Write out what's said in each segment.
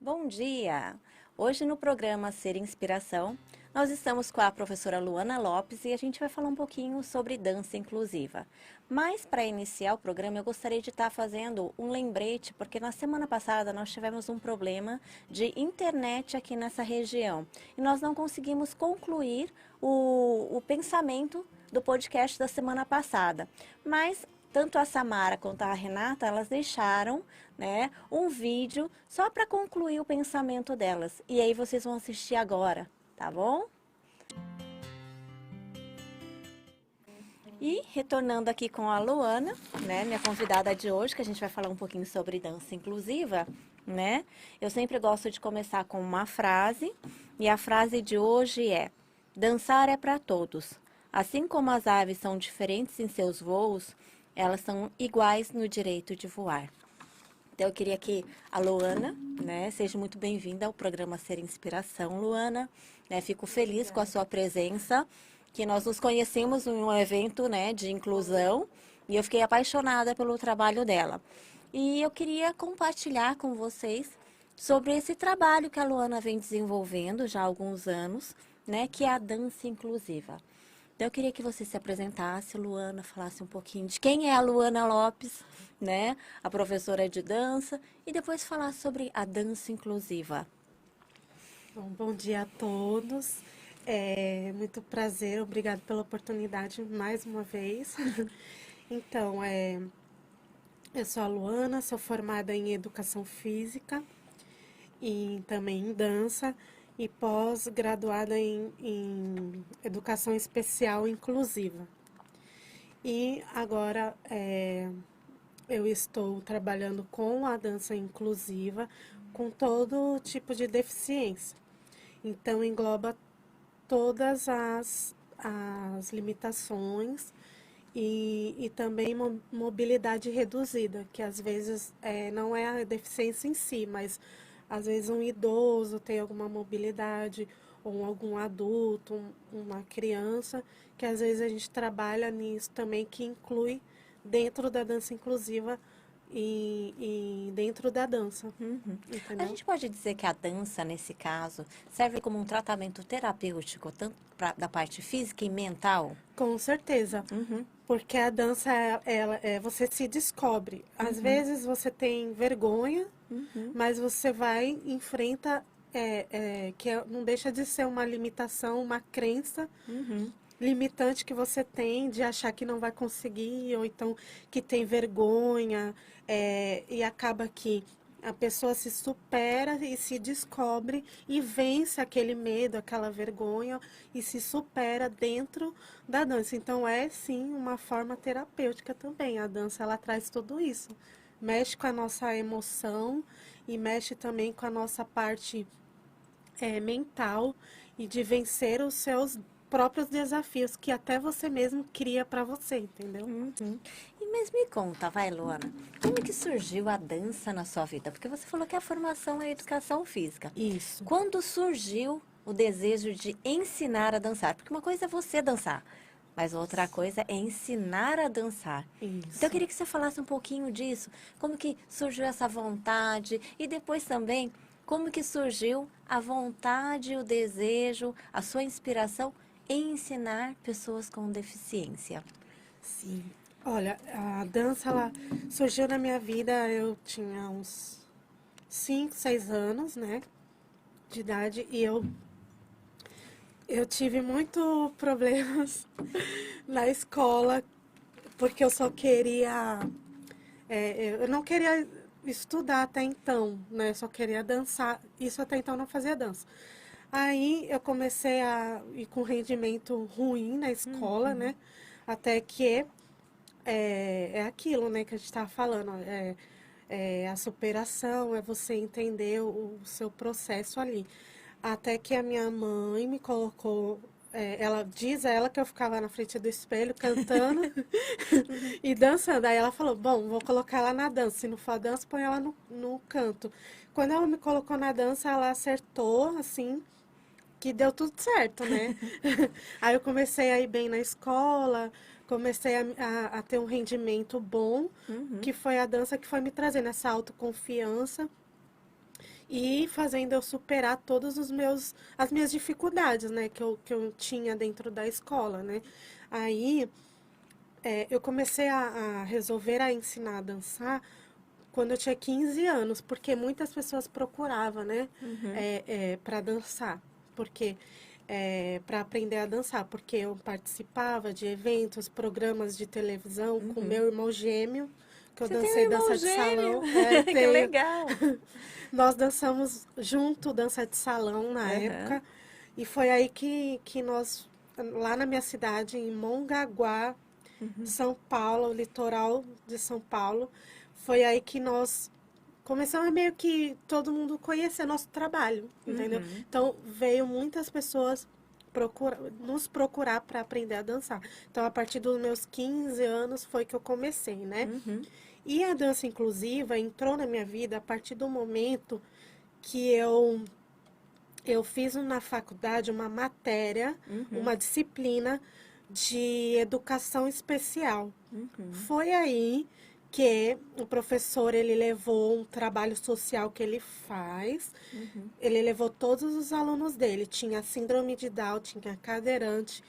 Bom dia! Hoje no programa Ser Inspiração, nós estamos com a professora Luana Lopes e a gente vai falar um pouquinho sobre dança inclusiva. Mas para iniciar o programa eu gostaria de estar fazendo um lembrete, porque na semana passada nós tivemos um problema de internet aqui nessa região e nós não conseguimos concluir o pensamento do podcast da semana passada. Mas tanto a Samara quanto a Renata, elas deixaram, né, um vídeo só para concluir o pensamento delas. E aí vocês vão assistir agora, tá bom? E retornando aqui com a Luana, né, minha convidada de hoje, que a gente vai falar um pouquinho sobre dança inclusiva, né? Eu sempre gosto de começar com uma frase, e a frase de hoje é: dançar é para todos. Assim como as aves são diferentes em seus voos, elas são iguais no direito de voar. Então, eu queria que a Luana, né, seja muito bem-vinda ao programa Ser Inspiração, Luana. Né, fico feliz com a sua presença, que nós nos conhecemos em um evento, né, de inclusão e eu fiquei apaixonada pelo trabalho dela. E eu queria compartilhar com vocês sobre esse trabalho que a Luana vem desenvolvendo já há alguns anos, né, que é a dança inclusiva. Então, eu queria que você se apresentasse, Luana, falasse um pouquinho de quem é a Luana Lopes, né, a professora de dança, e depois falar sobre a dança inclusiva. Bom dia a todos. É muito prazer, obrigado pela oportunidade mais uma vez. Então, eu sou a Luana, sou formada em Educação Física e também em Dança e pós-graduada em Educação Especial Inclusiva. E agora eu estou trabalhando com a dança inclusiva com todo tipo de deficiência. Então, engloba todas as limitações e também mobilidade reduzida, que às vezes não é a deficiência em si, mas às vezes um idoso tem alguma mobilidade, ou algum adulto, uma criança, que às vezes a gente trabalha nisso também, que inclui dentro da dança inclusiva e dentro da dança, Uhum. A entendeu? gente pode dizer que a dança, nesse caso, serve como um tratamento terapêutico, tanto da parte física e mental? Com certeza. Uhum, Porque a dança, você se descobre. Às uhum, vezes você tem vergonha, uhum, mas você vai, enfrenta, não deixa de ser uma limitação, uma crença uhum, limitante que você tem de achar que não vai conseguir, ou então que tem vergonha, e acaba que a pessoa se supera e se descobre e vence aquele medo, aquela vergonha e se supera dentro da dança. Então é sim uma forma terapêutica também. A dança ela traz tudo isso. Mexe com a nossa emoção e mexe também com a nossa parte mental e de vencer os seus próprios desafios que até você mesmo cria para você, entendeu? uhum. Mas me conta, vai, Luana, como que surgiu a dança na sua vida? Porque você falou que a formação é educação física. Isso, Quando surgiu o desejo de ensinar a dançar? Porque uma coisa é você dançar, mas outra coisa é ensinar a dançar. Então eu isso. queria que você falasse um pouquinho disso, como que surgiu essa vontade e depois também como que surgiu a vontade, o desejo, a sua inspiração em ensinar pessoas com deficiência. Sim. Olha, a dança ela surgiu na minha vida, eu tinha uns 5, 6 anos, né, de idade, e eu tive muito problemas na escola, porque eu só queria, eu não queria estudar até então, né, só queria dançar, isso até então não fazia dança. Aí eu comecei a ir com rendimento ruim na escola, né, até que é aquilo, né, que a gente estava falando, é a superação, é você entender o seu processo ali. Até que a minha mãe me colocou, ela diz a ela que eu ficava na frente do espelho cantando e dançando. Aí ela falou, bom, vou colocar ela na dança, se não for a dança, põe ela no canto. Quando ela me colocou na dança, ela acertou, assim, que deu tudo certo, né? Aí eu comecei a ir bem na escola, comecei a ter um rendimento bom, Uhum. que foi a dança que foi me trazendo essa autoconfiança e fazendo eu superar todos as minhas dificuldades, né, que eu tinha dentro da escola, né. Aí, eu comecei a resolver a ensinar a dançar quando eu tinha 15 anos, porque muitas pessoas procuravam, né, Uhum. para dançar, porque para aprender a dançar, porque eu participava de eventos, programas de televisão com Uhum. meu irmão gêmeo, que eu Você tem um dancei irmão dança de gêmeo? salão. Eu Que tenho. legal. Nós dançamos junto dança de salão na Aham. época, e foi aí que nós, lá na minha cidade, em Mongaguá, Uhum. São Paulo, litoral de São Paulo, foi aí que nós começamos a meio que todo mundo conhecer nosso trabalho, entendeu? Uhum. Então, veio muitas pessoas nos procurar para aprender a dançar. Então, a partir dos meus 15 anos foi que eu comecei, né? Uhum. E a dança inclusiva entrou na minha vida a partir do momento que eu fiz na faculdade uma matéria, Uhum. uma disciplina de educação especial. Uhum. Foi aí que o professor ele levou um trabalho social que ele faz. Uhum. Ele levou todos os alunos dele. Tinha síndrome de Down, tinha cadeirante,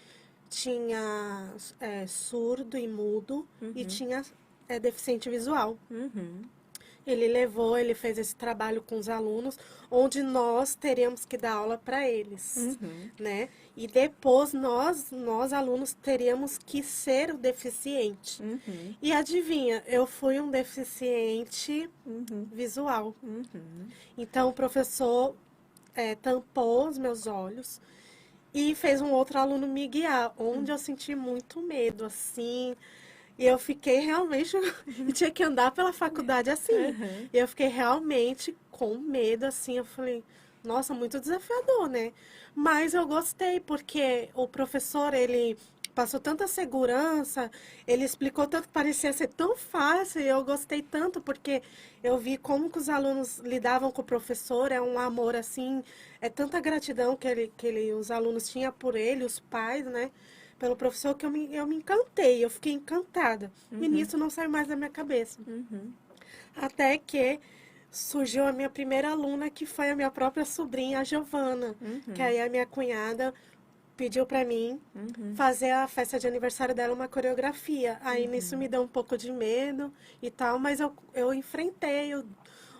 tinha surdo e mudo e Uhum. tinha deficiente visual. Uhum. Ele levou, ele fez esse trabalho com os alunos, onde nós teríamos que dar aula para eles, Uhum. né? E depois nós alunos teríamos que ser o deficiente. Uhum. E adivinha, eu fui um deficiente Uhum. visual. Uhum. Então o professor tampou os meus olhos e fez um outro aluno me guiar, onde eu senti muito medo, assim. E eu fiquei realmente. E tinha que andar pela faculdade assim. Uhum. E eu fiquei realmente com medo, assim. Eu falei, nossa, muito desafiador, né? Mas eu gostei, porque o professor, ele passou tanta segurança, ele explicou tanto, parecia ser tão fácil. E eu gostei tanto, porque eu vi como que os alunos lidavam com o professor. É um amor, assim. É tanta gratidão os alunos tinham por ele, os pais, né? Pelo professor que eu me encantei, eu fiquei encantada. E Uhum. nisso não saiu mais da minha cabeça. Uhum. Até que surgiu a minha primeira aluna, que foi a minha própria sobrinha, a Giovana. Que Uhum. aí a minha cunhada pediu para mim Uhum. fazer a festa de aniversário dela uma coreografia. Aí nisso me Uhum. deu um pouco de medo e tal, mas eu enfrentei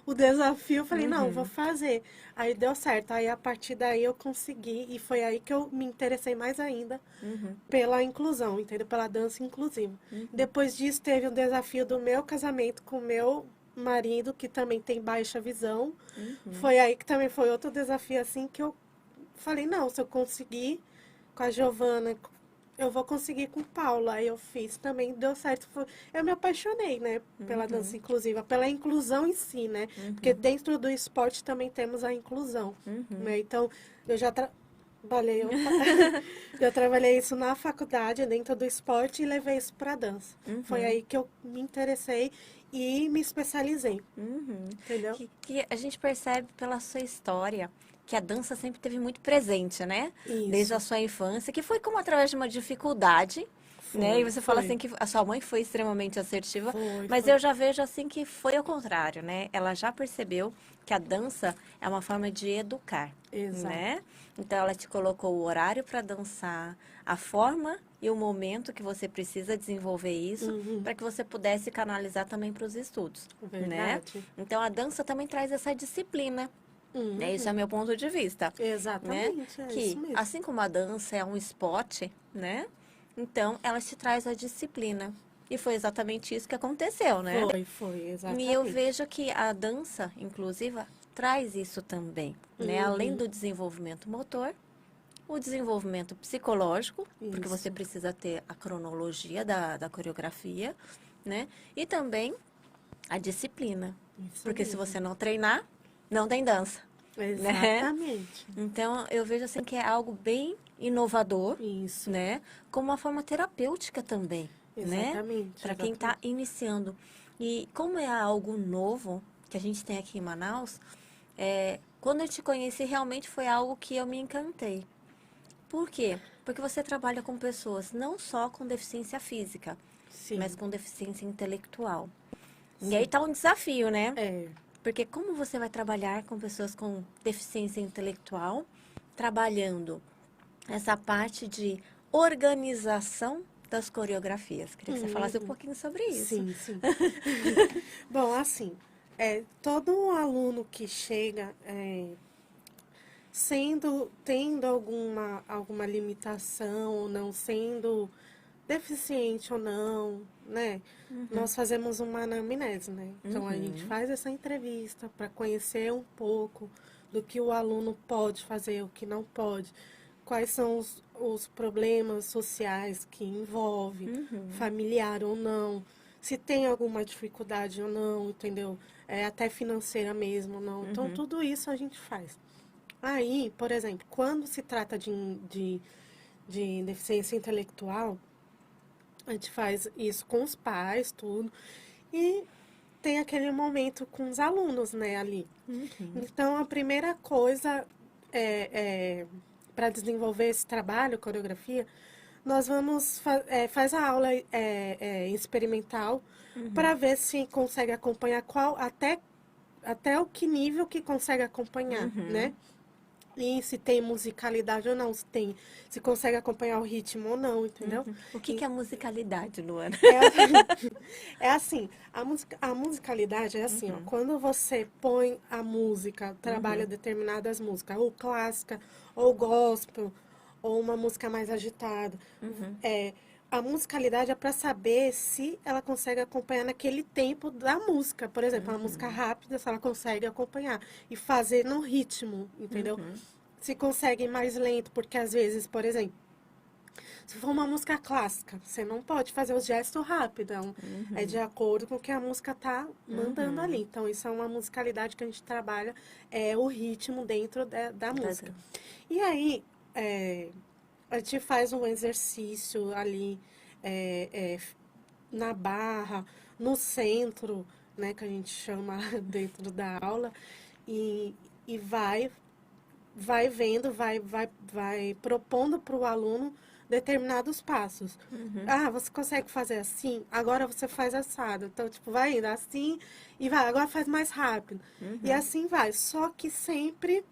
o desafio, falei, não, vou Uhum. fazer. Aí deu certo. Aí a partir daí eu consegui e foi aí que eu me interessei mais ainda Uhum. pela inclusão, entendeu? Pela dança inclusiva. Uhum. Depois disso, teve o desafio do meu casamento com o meu marido, que também tem baixa visão. Uhum. Foi aí que também foi outro desafio, assim, que eu falei, não, se eu conseguir com a Giovana, eu vou conseguir com Paula. Aí eu fiz também, deu certo. Eu me apaixonei, né, pela dança Uhum. inclusiva, pela inclusão em si, né? Porque Uhum. dentro do esporte também temos a inclusão, Uhum. né? Então, eu já trabalhei, opa, eu trabalhei isso na faculdade, dentro do esporte, e levei isso para dança. Foi Uhum. aí que eu me interessei e me especializei, Uhum. entendeu? Que a gente percebe pela sua história que a dança sempre teve muito presente, né? Desde a Isso. sua infância, que foi como através de uma dificuldade, né? E Foi, você fala foi. assim que a sua mãe foi extremamente assertiva, Foi, mas eu foi. já vejo assim que foi ao contrário, né? Ela já percebeu que a dança é uma forma de educar, né? Exato. Então ela te colocou o horário para dançar, a forma e o momento que você precisa desenvolver isso Uhum. para que você pudesse canalizar também para os estudos, né? Verdade. Então a dança também traz essa disciplina, né? Esse é o Uhum. meu ponto de vista, né? Exatamente, é isso Que mesmo. assim como a dança é um esporte, né? Então ela te traz a disciplina. E foi exatamente isso que aconteceu, né? Foi, foi, E eu exatamente. vejo que a dança inclusiva traz isso também, né? Além Uhum. do desenvolvimento motor, o desenvolvimento psicológico, porque você Isso, precisa ter a cronologia da coreografia, né? E também a disciplina. isso Porque se mesmo. você não treinar, não tem dança, né? Exatamente. Então, eu vejo assim que é algo bem inovador, Isso. né? Como uma forma terapêutica também, né? Exatamente, Para quem está exatamente. iniciando. E como é algo novo que a gente tem aqui em Manaus, quando eu te conheci, realmente foi algo que eu me encantei. Por quê? Porque você trabalha com pessoas não só com deficiência física, mas Sim, com deficiência intelectual. E aí sim. tá um desafio, né? É. Porque como você vai trabalhar com pessoas com deficiência intelectual, trabalhando essa parte de organização das coreografias? Queria que você falasse um pouquinho sobre isso. Sim, sim. Bom, assim, todo aluno que chega tendo alguma limitação ou não, sendo deficiente ou não, né? Nós fazemos uma anamnese, né? Então a gente faz essa entrevista para conhecer um pouco do que o aluno pode fazer, o que não pode, quais são os problemas sociais que envolve, familiar ou não, se tem alguma dificuldade ou não, entendeu? Até financeira mesmo ou não. Então tudo isso a gente faz. Aí, por exemplo, quando se trata de deficiência intelectual, a gente faz isso com os pais, tudo. E tem aquele momento com os alunos, né, ali. Então, a primeira coisa para desenvolver esse trabalho, coreografia, nós vamos faz a aula experimental para ver se consegue acompanhar até o que nível que consegue acompanhar, né? E se tem musicalidade ou não, se consegue acompanhar o ritmo ou não, entendeu? O que é musicalidade, Luana? É assim, a musicalidade é assim, ó, quando você põe a música, trabalha determinadas músicas, ou clássica, ou gospel, ou uma música mais agitada. A musicalidade é para saber se ela consegue acompanhar naquele tempo da música. Por exemplo, uma música rápida, se ela consegue acompanhar e fazer no ritmo, entendeu? Se consegue mais lento, porque às vezes, por exemplo, se for uma música clássica, você não pode fazer os gestos rápidos. É de acordo com o que a música tá mandando ali. Então, isso é uma musicalidade que a gente trabalha, o ritmo dentro da música. E aí, a gente faz um exercício ali na barra, no centro, né, que a gente chama dentro da aula, e vai vendo, vai propondo para o aluno determinados passos. Ah, você consegue fazer assim? Agora você faz assado. Então, tipo, vai indo assim e vai. Agora faz mais rápido. E assim vai. Só que sempre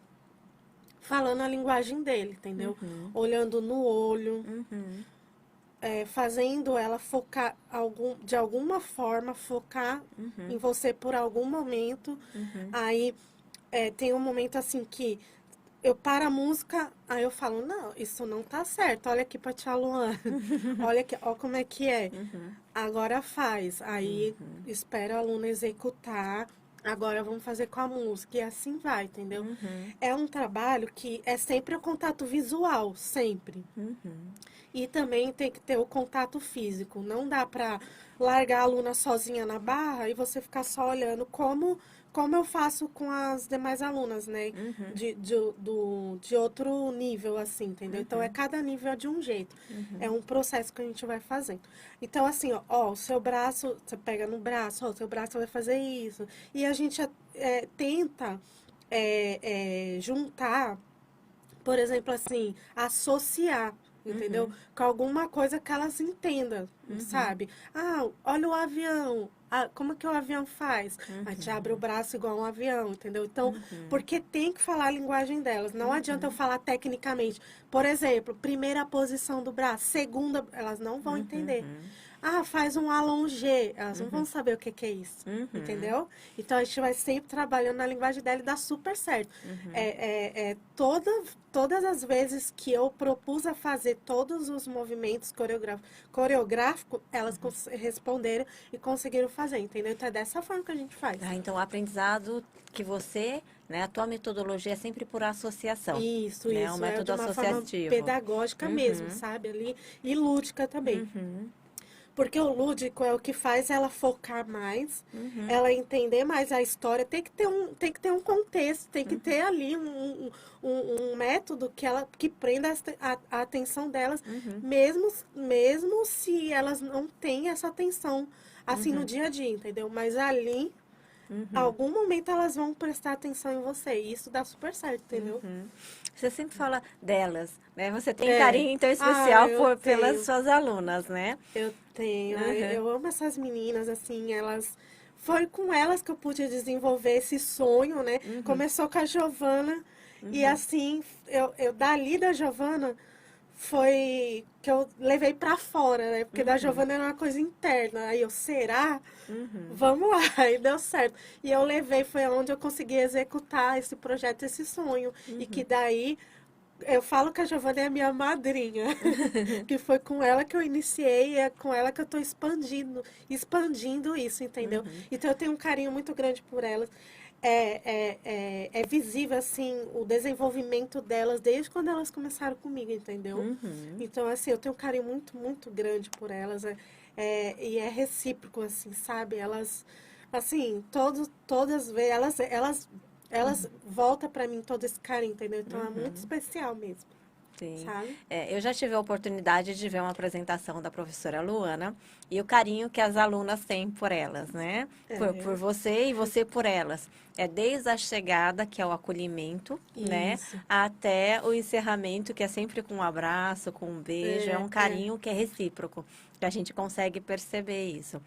falando a linguagem dele, entendeu? Olhando no olho, fazendo ela focar, de alguma forma, focar em você por algum momento. Aí tem um momento assim que eu paro a música, aí eu falo, não, isso não tá certo, olha aqui pra tia Luana, olha aqui, ó como é que é. Agora faz, aí espera o aluno executar, agora vamos fazer com a música, e assim vai, entendeu? É um trabalho que é sempre o contato visual, sempre. E também tem que ter o contato físico, não dá pra largar a aluna sozinha na barra e você ficar só olhando como eu faço com as demais alunas, né? De outro nível, assim, entendeu? Então, cada nível é de um jeito. É um processo que a gente vai fazendo. Então, assim, ó, o seu braço, você pega no braço, ó, o seu braço vai fazer isso. E a gente tenta juntar, por exemplo, assim, associar, entendeu? Com alguma coisa que elas entendam, sabe? Ah, olha o avião. Ah, como que o avião faz? A gente abre o braço igual um avião, entendeu? Então, porque tem que falar a linguagem delas. Não adianta eu falar tecnicamente. Por exemplo, primeira posição do braço, segunda, elas não vão entender. Ah, faz um allongé. Elas não vão saber o que é isso, entendeu? Então, a gente vai sempre trabalhando na linguagem dela e dá super certo. Todas as vezes que eu propus a fazer todos os movimentos coreográficos, elas responderam e conseguiram fazer, entendeu? Então, é dessa forma que a gente faz. Então, o aprendizado que você, né, a tua metodologia é sempre por associação. Isso, né? isso. Um método de uma associativo. forma pedagógica mesmo, sabe? Ali, e lúdica também. Porque o lúdico é o que faz ela focar mais, ela entender mais a história. Tem que ter um contexto, tem que ter ali um método que prenda a atenção delas, mesmo se elas não têm essa atenção assim no dia a dia, entendeu? Mas ali, algum momento elas vão prestar atenção em você. E isso dá super certo, entendeu? Você sempre fala delas, né? Você tem carinho então especial pelas suas alunas, né? Eu tenho. Eu amo essas meninas, assim, elas foi com elas que eu pude desenvolver esse sonho, né? Começou com a Giovana, e assim, eu dali da Giovana foi que eu levei pra fora, né? Porque da Giovana era uma coisa interna. Aí eu, será? Vamos lá, e deu certo. E eu levei, foi onde eu consegui executar esse projeto, esse sonho. E que daí, eu falo que a Giovana é a minha madrinha. Que foi com ela que eu iniciei, é com ela que eu tô expandindo isso, entendeu? Então eu tenho um carinho muito grande por elas. É visível, assim, o desenvolvimento delas desde quando elas começaram comigo, entendeu? Então, assim, eu tenho um carinho muito, muito grande por elas. E é recíproco, assim, sabe? Elas, assim, todas vê, elas voltam para mim todo esse carinho, entendeu? Então, é muito especial mesmo, Sim. sabe? Eu já tive a oportunidade de ver uma apresentação da professora Luana e o carinho que as alunas têm por elas, né? Por você e você por elas. É desde a chegada, que é o acolhimento, né? Isso. Até o encerramento, que é sempre com um abraço, com um beijo. É um carinho que é recíproco, que a gente consegue perceber isso.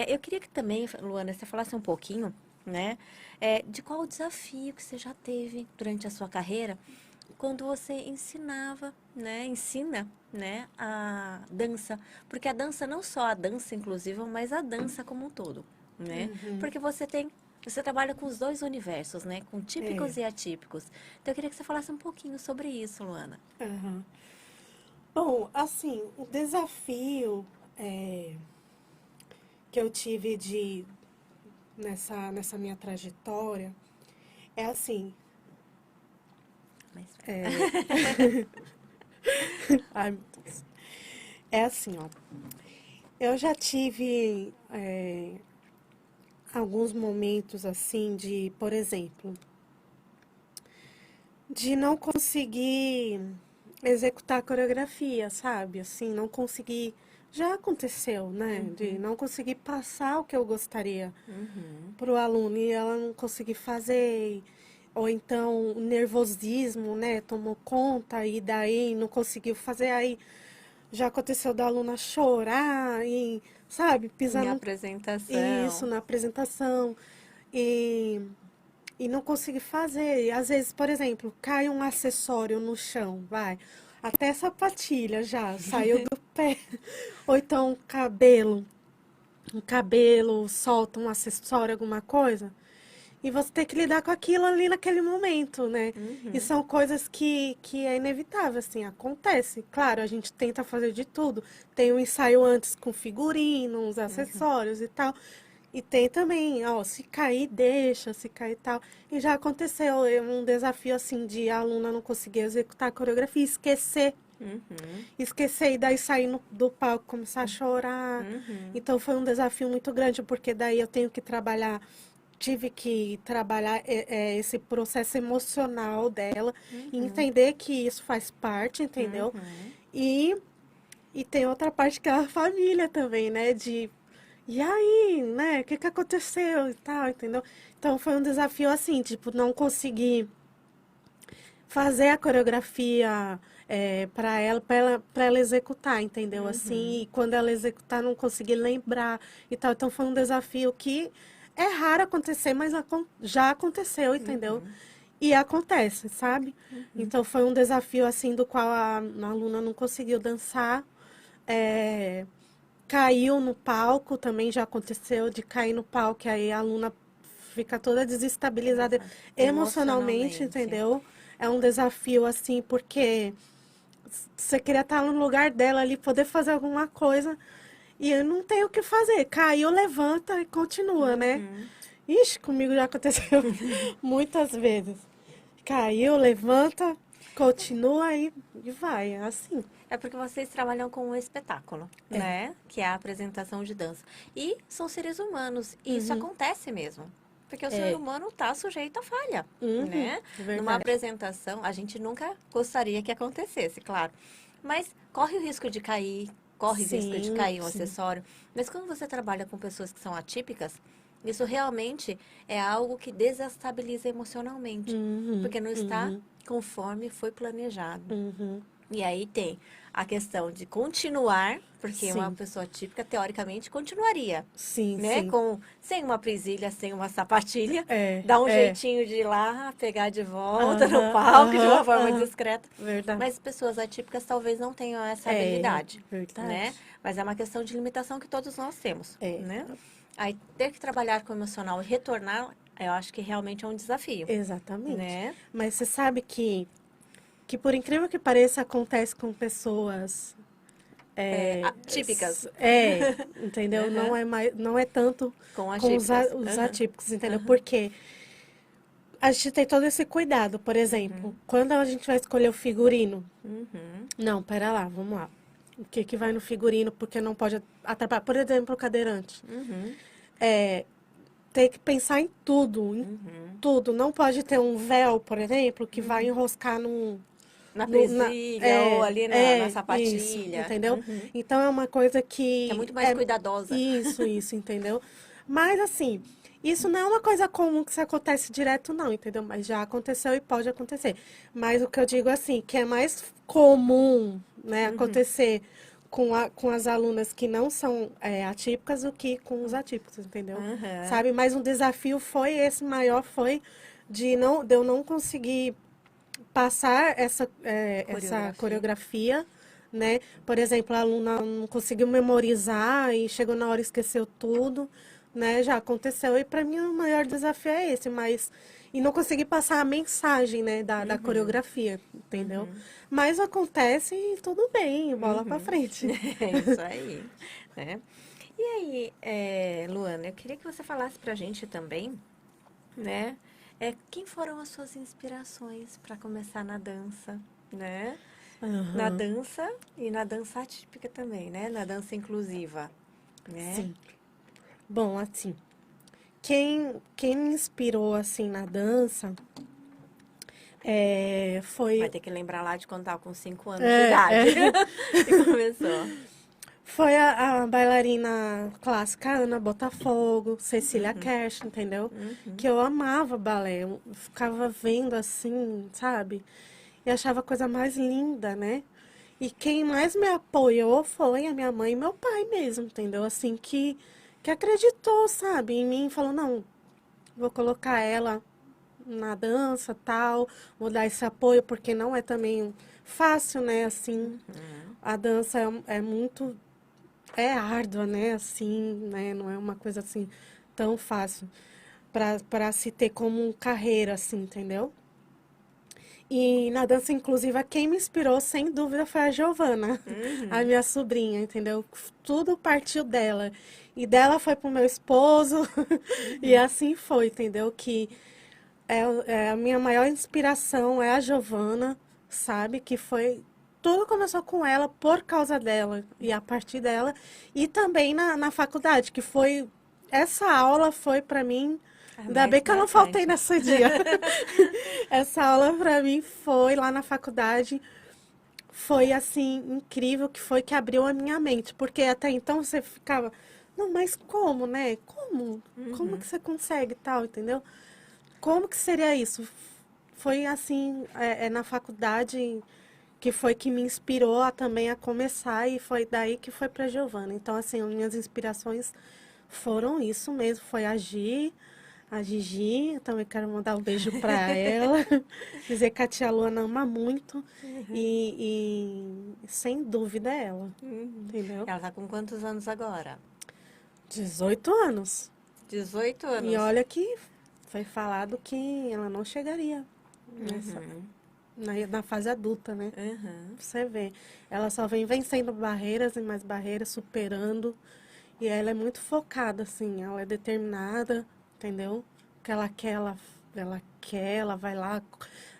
Eu queria que também, Luana, você falasse um pouquinho, né? De qual o desafio que você já teve durante a sua carreira quando você ensinava, né, ensina, né, a dança, porque a dança não só a dança inclusiva, mas a dança como um todo, né? Porque você trabalha com os dois universos, né, com típicos e atípicos. Então eu queria que você falasse um pouquinho sobre isso, Luana. Aham. Bom, assim, o desafio que eu tive nessa minha trajetória é assim. Mas, Ai, meu Deus. É assim, ó. Eu já tive alguns momentos assim de, por exemplo, de não conseguir executar a coreografia, sabe? Assim, não conseguir. Já aconteceu, né? De não conseguir passar o que eu gostaria para o aluno e ela não conseguir fazer. Ou então o nervosismo, né? Tomou conta e daí não conseguiu fazer. Aí já aconteceu da aluna chorar e, sabe, pisar em num. Isso, apresentação. na apresentação. E não conseguir fazer. E, às vezes, por exemplo, cai um acessório no chão, vai. Até sapatilha já saiu do pé. Ou então um cabelo solta um acessório, alguma coisa. E você tem que lidar com aquilo ali naquele momento, né? E são coisas que é inevitável, assim, acontece. Claro, a gente tenta fazer de tudo. Tem um ensaio antes com figurino, uns acessórios e tal. E tem também, ó, se cair, deixa, se cair e tal. E já aconteceu um desafio, assim, de a aluna não conseguir executar a coreografia, esquecer. Esquecer e daí sair do palco, começar a chorar. Então foi um desafio muito grande, porque daí eu tenho que trabalhar, tive que trabalhar esse processo emocional dela, e entender que isso faz parte, entendeu? E, e tem outra parte que é a família também, né? E aí, né? O que que aconteceu e tal, entendeu? Então foi um desafio assim, tipo, não conseguir fazer a coreografia para ela executar, entendeu? Assim, e quando ela executar, não conseguir lembrar e tal. Então foi um desafio que é raro acontecer, mas já aconteceu, entendeu? E acontece, sabe? Então foi um desafio assim do qual a aluna não conseguiu dançar. é, Caiu no palco, também já aconteceu de cair no palco, e aí a aluna fica toda desestabilizada emocionalmente, Emocionalmente. entendeu? É um desafio, assim, porque você queria estar no lugar dela ali, poder fazer alguma coisa, e eu não tenho o que fazer. Caiu, levanta e continua, né? Ixi, comigo já aconteceu muitas vezes. Caiu, levanta, continua e vai, é assim. É porque vocês trabalham com um espetáculo, né? Que é a apresentação de dança. E são seres humanos. E isso acontece mesmo. Porque o ser humano está sujeito a falha, né? Numa Verdade. apresentação, a gente nunca gostaria que acontecesse, claro. Mas corre o risco de cair, corre o risco de Sim, cair um sim. acessório. Mas quando você trabalha com pessoas que são atípicas, isso realmente é algo que desestabiliza emocionalmente. Porque não está conforme foi planejado. E aí tem a questão de continuar, porque uma Sim, pessoa típica, teoricamente, continuaria, sim, né? sim. Sem uma presilha, sem uma sapatilha, É, dá um é. jeitinho de ir lá, pegar de volta no Aham, palco de uma aham, forma aham. discreta. Verdade. Mas pessoas atípicas talvez não tenham essa É, habilidade, né? verdade. Mas é uma questão de limitação que todos nós temos, É, né? Aí ter que trabalhar com o emocional e retornar, eu acho que realmente é um desafio, exatamente. né? Mas você sabe que por incrível que pareça, acontece com pessoas. É, É, atípicas. entendeu? Não Aham. é mais, não é tanto Com com atípicas. os Aham. atípicos, entendeu? Aham. Porque a gente tem todo esse cuidado. Por exemplo, Uhum. quando a gente vai escolher o figurino, Uhum. não, pera lá, vamos lá. O que que vai no figurino porque não pode atrapalhar? Por exemplo, o cadeirante. Uhum. É, tem que pensar em tudo, em Uhum. tudo. Não pode ter um véu, por exemplo, que vai Uhum. enroscar num, Na no, na, presilha ou ali na isso, sapatilha. entendeu? Uhum. Então é uma coisa Que é que muito mais é cuidadosa. isso, entendeu? Mas assim, isso não é uma coisa comum que isso acontece direto, não, entendeu? Mas já aconteceu e pode acontecer. Mas o que eu digo assim, que é mais comum, né, Uhum. acontecer com as alunas que não são atípicas do que com os atípicos, entendeu? Aham. Sabe? Mas um desafio foi esse maior, foi de eu não conseguir passar essa Coreografia. coreografia, né? Por exemplo, a aluna não conseguiu memorizar e chegou na hora e esqueceu tudo, né? Já aconteceu e para mim o maior desafio é esse, mas e não consegui passar a mensagem, né, da Uhum. coreografia, entendeu? Uhum. Mas acontece e tudo bem, bola para Uhum. frente. É isso aí, né? E aí, Luana, eu queria que você falasse pra gente também, né? Quem foram as suas inspirações para começar na dança, né? Na Aham, dança e na dança atípica também, né? Na dança inclusiva, né? sim. Bom, assim, quem me inspirou assim na dança Vai foi ter que lembrar lá de contar com 5 anos de é, idade é, que começou. foi a bailarina clássica Ana Botafogo, Cecília Uhum, Cash, entendeu? uhum, Que eu amava balé, eu ficava vendo assim, sabe? E achava a coisa mais linda, né? E quem mais me apoiou foi a minha mãe e meu pai mesmo, entendeu? Assim, que acreditou, sabe, em mim, falou, não, vou colocar ela na dança, tal, vou dar esse apoio, porque não é também fácil, né? Assim, uhum, a dança é muito árdua, né? Assim, né? Não é uma coisa assim tão fácil para se ter como carreira, assim, entendeu? E na dança inclusiva, quem me inspirou, sem dúvida, foi a Giovana, a uhum, minha sobrinha, entendeu? Tudo partiu dela. E dela foi pro meu esposo, e uhum, assim foi, entendeu? Que a minha maior inspiração é a Giovana, sabe? Que foi. Tudo começou com ela por causa dela e a partir dela. E também na faculdade, que foi. Essa aula foi para mim. a Ainda mais bem que eu não faltei marcante. nesse dia. Essa aula para mim foi lá na faculdade. Foi assim, incrível, que foi que abriu a minha mente. Porque até então você ficava. Não, mas como, né? Como? Como que Uhum, você consegue tal, entendeu? Como que seria isso? Foi assim, na faculdade que foi que me inspirou também a começar e foi daí que foi para Giovana. Então, assim, as minhas inspirações foram isso mesmo, foi a Gigi, eu também quero mandar um beijo para ela, dizer que a tia Luana ama muito e sem dúvida é ela, uhum. entendeu? Ela tá com quantos anos agora? 18 anos. 18 E anos. olha que foi falado que ela não chegaria nessa Uhum, na fase adulta, né? uhum, Você vê. Ela só vem vencendo barreiras e mais barreiras, superando. E ela é muito focada, assim. Ela é determinada, entendeu? O que ela quer, ela vai lá.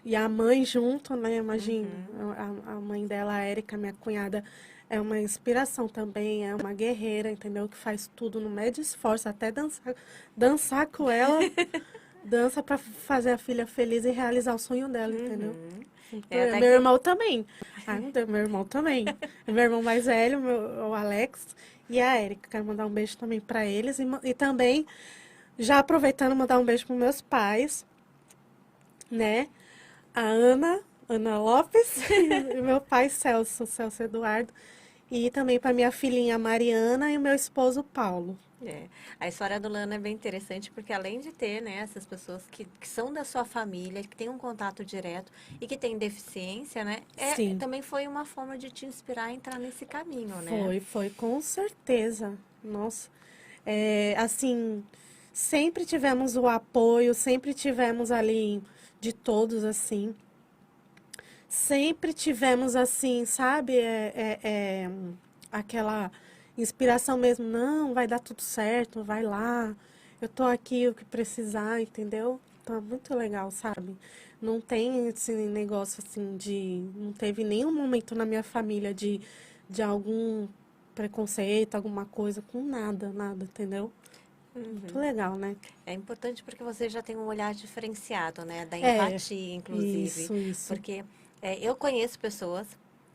E a mãe junto, né? Imagina. uhum, A mãe dela, a Érica, minha cunhada, é uma inspiração também. É uma guerreira, entendeu? Que faz tudo no médio esforço. Até dançar com ela. Dança para fazer a filha feliz e realizar o sonho dela, entendeu? uhum. É Então, até meu que. irmão também. Ai, meu Deus, meu irmão também. Meu irmão mais velho, o Alex e a Erika. Quero mandar um beijo também para eles. E também, já aproveitando, mandar um beijo para meus pais, né? A Ana, Ana Lopes, e meu pai Celso Eduardo, e também para minha filhinha Mariana e o meu esposo Paulo. É. A história do Lana é bem interessante porque além de ter, né, essas pessoas que são da sua família, que têm um contato direto e que têm deficiência, né, Sim, também foi uma forma de te inspirar a entrar nesse caminho, né? foi com certeza. Nossa, assim, sempre tivemos o apoio, sempre tivemos ali de todos, assim. Sempre tivemos assim, sabe? Aquela inspiração mesmo, não, vai dar tudo certo, vai lá, eu tô aqui o que precisar, entendeu? Tá muito legal, sabe? Não tem esse negócio assim de. Não teve nenhum momento na minha família de algum preconceito, alguma coisa, com nada, nada, entendeu? Muito Uhum. legal, né? É importante porque você já tem um olhar diferenciado, né? Da É, empatia, inclusive. isso. Porque eu conheço pessoas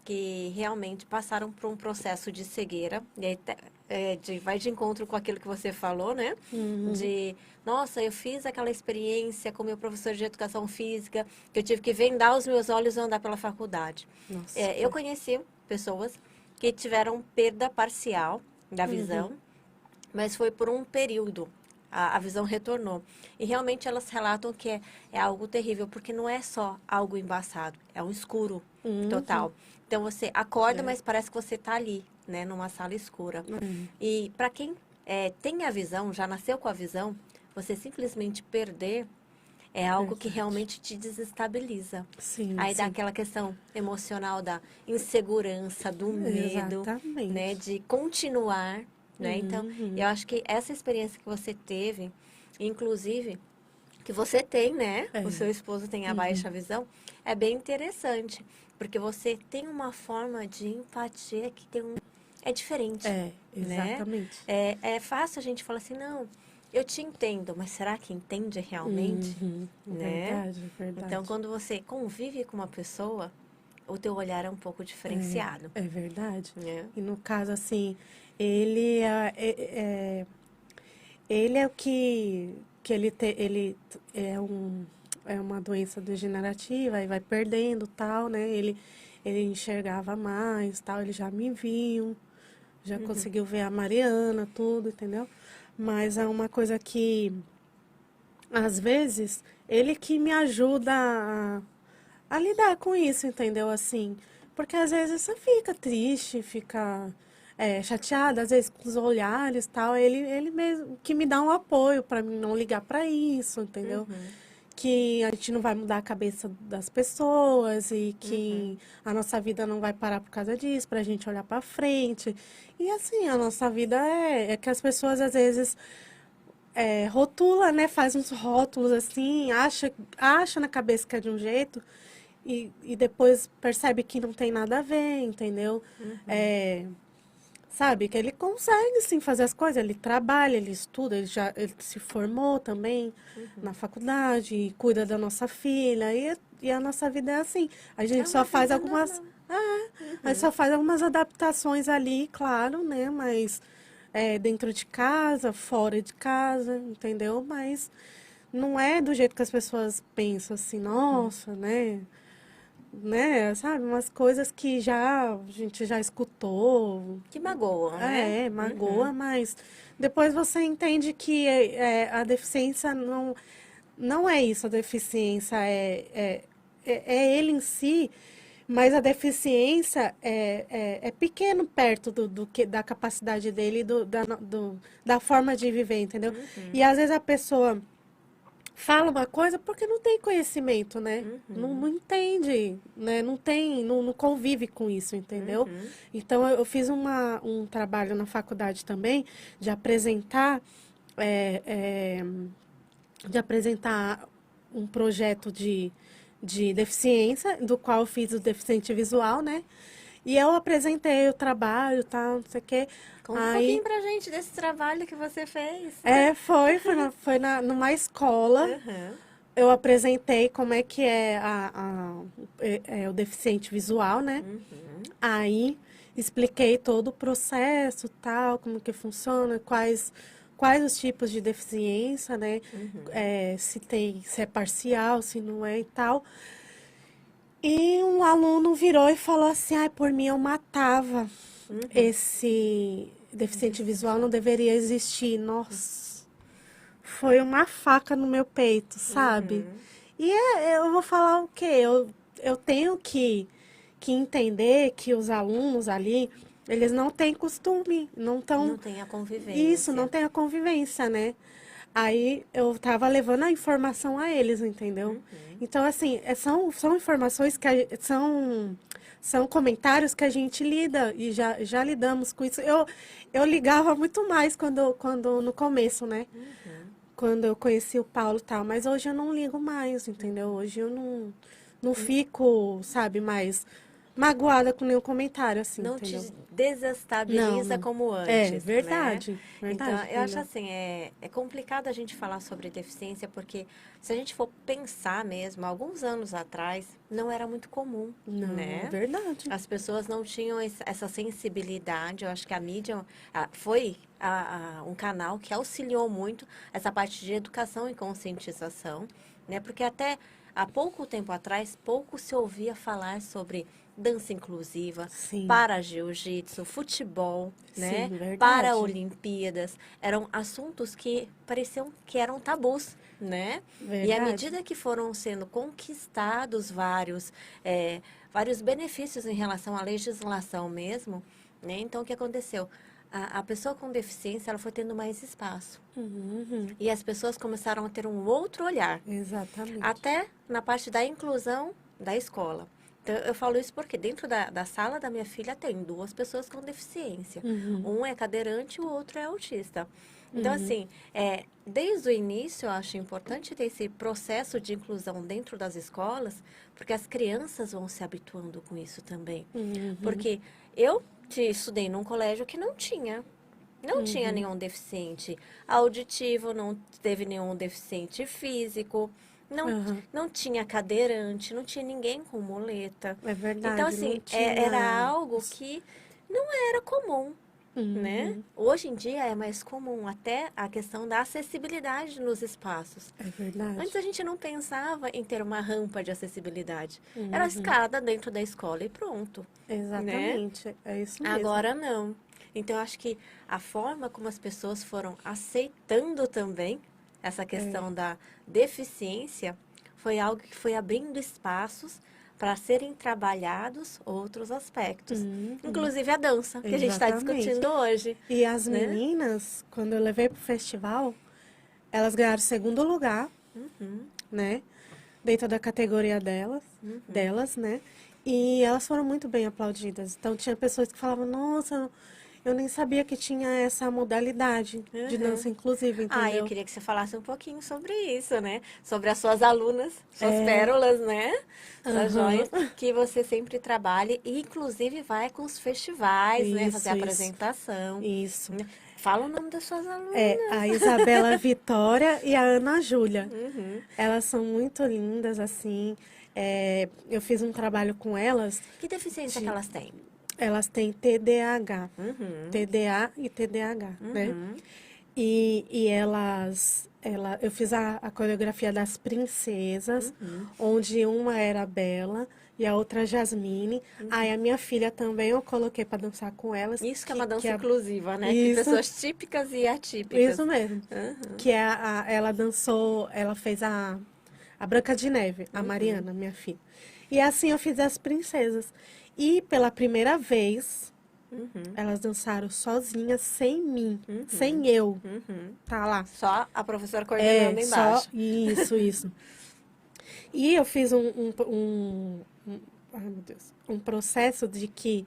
que realmente passaram por um processo de cegueira, e aí vai de encontro com aquilo que você falou, né? Uhum, De, nossa, eu fiz aquela experiência com meu professor de educação física, que eu tive que vendar os meus olhos e andar pela faculdade. nossa, Eu conheci pessoas que tiveram perda parcial da uhum, visão, mas foi por um período. A visão retornou. E realmente elas relatam que é algo terrível, porque não é só algo embaçado, é um escuro uhum, total. Então você acorda, é, mas parece que você está ali, né, numa sala escura. é. E para quem tem a visão, já nasceu com a visão, você simplesmente perder é algo que Verdade. realmente te desestabiliza. Sim, Aí dá sim. aquela questão emocional da insegurança, do medo, né, Exatamente. de continuar, né? Então, Uhum. eu acho que essa experiência que você teve, inclusive, que você tem, né? O seu É. esposo tem a Uhum. baixa visão, é bem interessante, porque você tem uma forma de empatia que é diferente, É, né? exatamente. É fácil a gente falar assim, não, eu te entendo, mas será que entende realmente? Uhum. Né? Verdade, Então, verdade. quando você convive com uma pessoa, o teu olhar é um pouco É, diferenciado, é verdade. né? E no caso, assim, ele ele é o que ele é uma doença degenerativa e vai perdendo tal, né? Ele enxergava mais, tal, ele já me viu, já conseguiu ver a Mariana, tudo, entendeu? Mas é uma coisa que, às vezes, ele que me ajuda a lidar com isso, entendeu? Assim, porque às vezes você fica triste, fica chateada, às vezes com os olhares e tal. Ele mesmo que me dá um apoio para mim não ligar para isso, entendeu? Uhum, Que a gente não vai mudar a cabeça das pessoas e uhum. que a nossa vida não vai parar por causa disso, pra gente olhar pra frente. E assim, a nossa vida é que as pessoas às vezes rotula, né? Faz uns rótulos assim, acha na cabeça que é de um jeito e depois percebe que não tem nada a ver, entendeu? Uhum, É, sabe, que ele consegue sim fazer as coisas, ele trabalha, ele estuda, ele se formou também na uhum. faculdade, e cuida da nossa filha, e a nossa vida é assim. A É gente só uma faz vida algumas. normal. A gente Uhum. só faz algumas adaptações ali, claro, né? Mas dentro de casa, fora de casa, entendeu? Mas não é do jeito que as pessoas pensam assim, nossa, né? Sabe? Umas coisas que a gente já escutou. Que magoam, né? Magoa, Uhum, mas depois você entende que a deficiência não é isso, a deficiência é ele em si, mas a deficiência é pequeno perto da capacidade dele, e da forma de viver, entendeu? E uhum, às vezes a pessoa fala uma coisa porque não tem conhecimento, né? Não uhum, entende, né? Não tem, não convive com isso, entendeu? uhum, Então eu fiz um trabalho na faculdade também de é, é, de apresentar um projeto de deficiência, do qual eu fiz o deficiente visual, né? E eu apresentei o trabalho, tal, não sei o quê. Conta um pouquinho Aí, pra gente desse trabalho que você fez. numa escola. Uhum, Eu apresentei como é que é o deficiente visual, né? uhum, Aí expliquei todo o processo, tal, como que funciona, quais os tipos de deficiência, né? uhum, Se é parcial, se não é e tal. E um aluno virou e falou assim, ai, por mim eu matava. Esse deficiente visual não deveria existir. Nossa, foi uma faca no meu peito, sabe? E eu vou falar o quê? Eu tenho que entender que os alunos ali, eles não têm costume, não Não estão... tem a Isso, não convivência. tem a convivência, né? Aí eu tava levando a informação a eles, entendeu? Então, assim, são informações são comentários que a gente lida e já lidamos com isso. Eu ligava muito mais quando no começo, né? Quando eu conheci o Paulo e tal, mas hoje eu não ligo mais, entendeu? Hoje eu não fico, sabe, mais magoada com nenhum comentário, assim, Não entendeu? te Não, desestabiliza não. como É, antes, né? verdade, Então, verdade, eu acho entendeu? assim, é complicado a gente falar sobre deficiência, porque se a gente for pensar mesmo, alguns anos atrás, não era muito comum, Não, é né? verdade. As pessoas não tinham essa sensibilidade. Eu acho que a mídia foi um canal que auxiliou muito essa parte de educação e conscientização, né? Porque até há pouco tempo atrás, pouco se ouvia falar sobre dança inclusiva, Sim, para jiu-jitsu, futebol, sim, né? Para verdade, Olimpíadas. Eram assuntos que pareciam que eram tabus, né? E à verdade. medida que foram sendo conquistados vários benefícios em relação à legislação mesmo, né? Então, o que aconteceu? A pessoa com deficiência, ela foi tendo mais espaço. Uhum, E as pessoas começaram a ter um outro olhar, exatamente. até na parte da inclusão da escola. Então, eu falo isso porque dentro da sala da minha filha tem duas pessoas com deficiência. Uhum, Um é cadeirante e o outro é autista. Então, uhum, assim, desde o início, eu acho importante ter esse processo de inclusão dentro das escolas, porque as crianças vão se habituando com isso também. uhum, Porque eu estudei num colégio que não tinha uhum. nenhum deficiente auditivo, não teve nenhum deficiente físico, não, Aham. não tinha cadeirante, não tinha ninguém com muleta. É Então, verdade, não assim, era tinha. algo que não era comum, né? Uhum, Hoje em dia é mais comum até a questão da acessibilidade nos espaços. é verdade. Antes a gente não pensava em ter uma rampa de acessibilidade. Era a Uhum, escada dentro da escola e pronto, né? exatamente, é isso mesmo. Agora não. Então, eu acho que a forma como as pessoas foram aceitando também essa É. questão da deficiência foi algo que foi abrindo espaços para serem trabalhados outros aspectos. Uhum, Inclusive a dança, que a gente está exatamente. discutindo hoje, E as né? meninas, quando eu levei pro festival, elas ganharam segundo lugar, né? Dentro da categoria delas, né? E elas foram muito bem aplaudidas. Então tinha pessoas que falavam, nossa, eu nem sabia que tinha essa modalidade de Uhum. dança inclusiva, Ah, eu entendeu? queria que você falasse um pouquinho sobre isso, né? Sobre as suas alunas, suas pérolas, né? Suas Aham. joias, que você sempre trabalha e inclusive vai com os festivais, né? Fazer Isso, apresentação, isso. né? Fala o nome das suas É, a alunas. Isabela Vitória e a Ana Júlia. Uhum. Elas são muito lindas, assim. É, eu fiz um trabalho com elas. Que deficiência que de- elas têm? Elas têm TDAH. Uhum. TDA e TDAH, né? Uhum. E eu fiz a coreografia das princesas, Uhum. onde uma era a Bela e a outra a Jasmine. Aí a minha filha também eu coloquei para dançar com elas, Isso que é uma que dança é inclusiva, né? Que isso, pessoas típicas e atípicas. isso mesmo. Uhum. Que é ela dançou, ela fez a Branca de Neve, a Uhum. Mariana, minha filha. E assim eu fiz as princesas. E pela primeira vez, Uhum. elas dançaram sozinhas, sem mim, Uhum. sem eu. Uhum. Tá lá. Só a professora É, coordenando só embaixo. isso. E eu fiz ai, meu Deus, um processo de que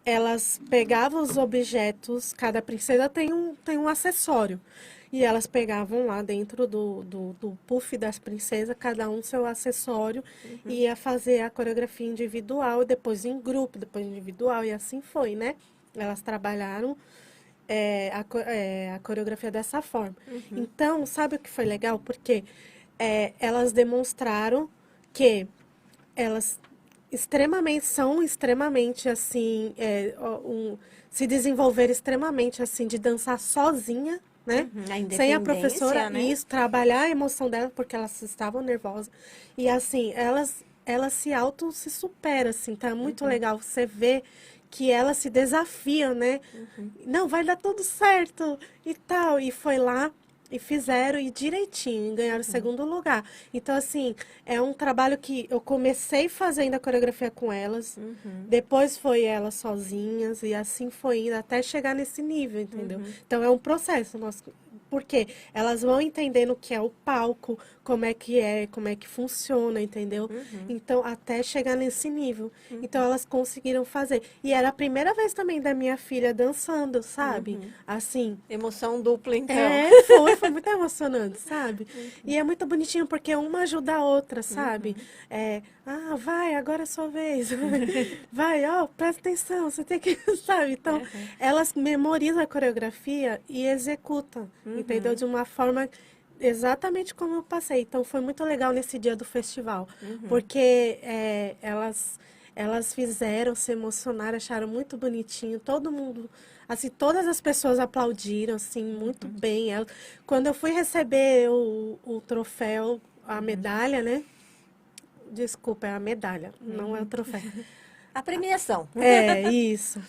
elas pegavam os objetos, cada princesa tem um acessório. E elas pegavam lá dentro do puff das princesas, cada um seu acessório, e ia fazer a coreografia individual, e depois em grupo, depois individual, e assim foi, né? Elas trabalharam a coreografia dessa forma. Então, sabe o que foi legal? Porque elas demonstraram que elas são extremamente assim, se desenvolver extremamente assim, de dançar sozinha, né? Uhum. A Sem a professora, independência, e né? isso, trabalhar a emoção dela, porque elas estavam nervosas. E assim, elas ela se supera, assim, tá muito legal você ver que ela se desafia, né? Não, vai dar tudo certo e tal. E foi lá e fizeram e direitinho, e ganharam o segundo lugar. Então, assim, é um trabalho que eu comecei fazendo a coreografia com elas, depois foi elas sozinhas, e assim foi indo até chegar nesse nível, entendeu? Então, é um processo. Porque elas vão entendendo o que é o palco, como é que funciona, entendeu? Então, até chegar nesse nível. Então, elas conseguiram fazer. E era a primeira vez também da minha filha dançando, sabe? Assim, Emoção dupla, então. foi muito emocionante, sabe? E é muito bonitinho porque uma ajuda a outra, sabe? Vai, agora é sua vez. Vai, ó, presta atenção, você tem que, sabe? Então, elas memorizam a coreografia e executam, entendeu? De uma forma exatamente como eu passei. Então, foi muito legal nesse dia do festival, porque elas fizeram, se emocionaram, acharam muito bonitinho, todo mundo, assim, todas as pessoas aplaudiram, assim, muito bem. Quando eu fui receber o troféu, a medalha, né? Desculpa, é a medalha, não é o troféu. A premiação. É, isso.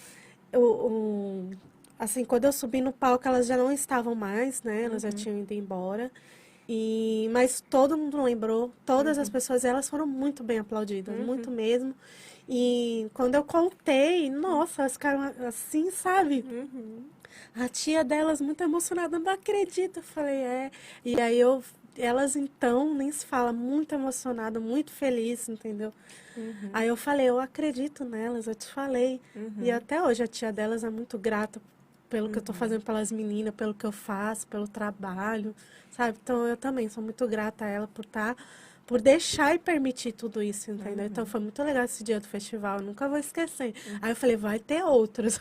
O, o- assim, quando eu subi no palco, elas já não estavam mais, né? Elas já tinham ido embora. Mas todo mundo lembrou, todas as pessoas, elas foram muito bem aplaudidas, muito mesmo. E quando eu contei, nossa, elas ficaram assim, sabe? A tia delas muito emocionada, não acredito. Eu falei, é. E aí elas então, nem se fala, muito emocionada, muito feliz, entendeu? Aí eu falei, eu acredito nelas, eu te falei. E até hoje a tia delas é muito grata pelo que eu tô fazendo pelas meninas, pelo que eu faço, pelo trabalho, sabe? Então eu também sou muito grata a ela por deixar e permitir tudo isso, entendeu? Então foi muito legal esse dia do festival, eu nunca vou esquecer. Aí eu falei, vai ter outros.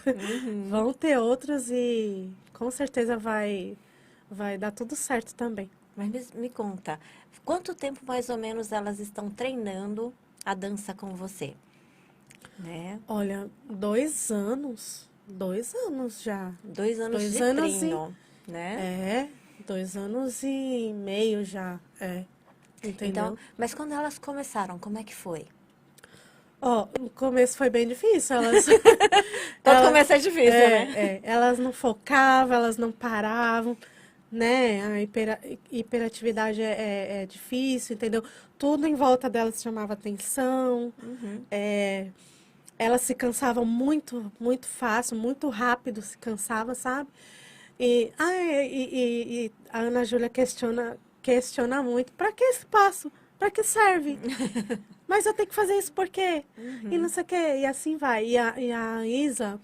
Vão ter outros e com certeza vai dar tudo certo também. Mas me conta, quanto tempo mais ou menos elas estão treinando a dança com você? Né? Olha, 2 anos já. 2 anos Dois de anos e treino, né? É, 2 anos e meio já, Então, entendeu? mas quando elas começaram, como é que foi? Ó, no começo foi bem difícil, Todo começo é difícil, né? elas não focavam, elas não paravam, né? A hiperatividade é difícil, entendeu? Tudo em volta delas chamava atenção, é, elas se cansavam muito, muito fácil, muito rápido se cansava, sabe? E a Ana Júlia questiona muito, para que esse passo? Para que serve? Mas eu tenho que fazer isso por quê? E não sei o quê, e assim vai. E a Isa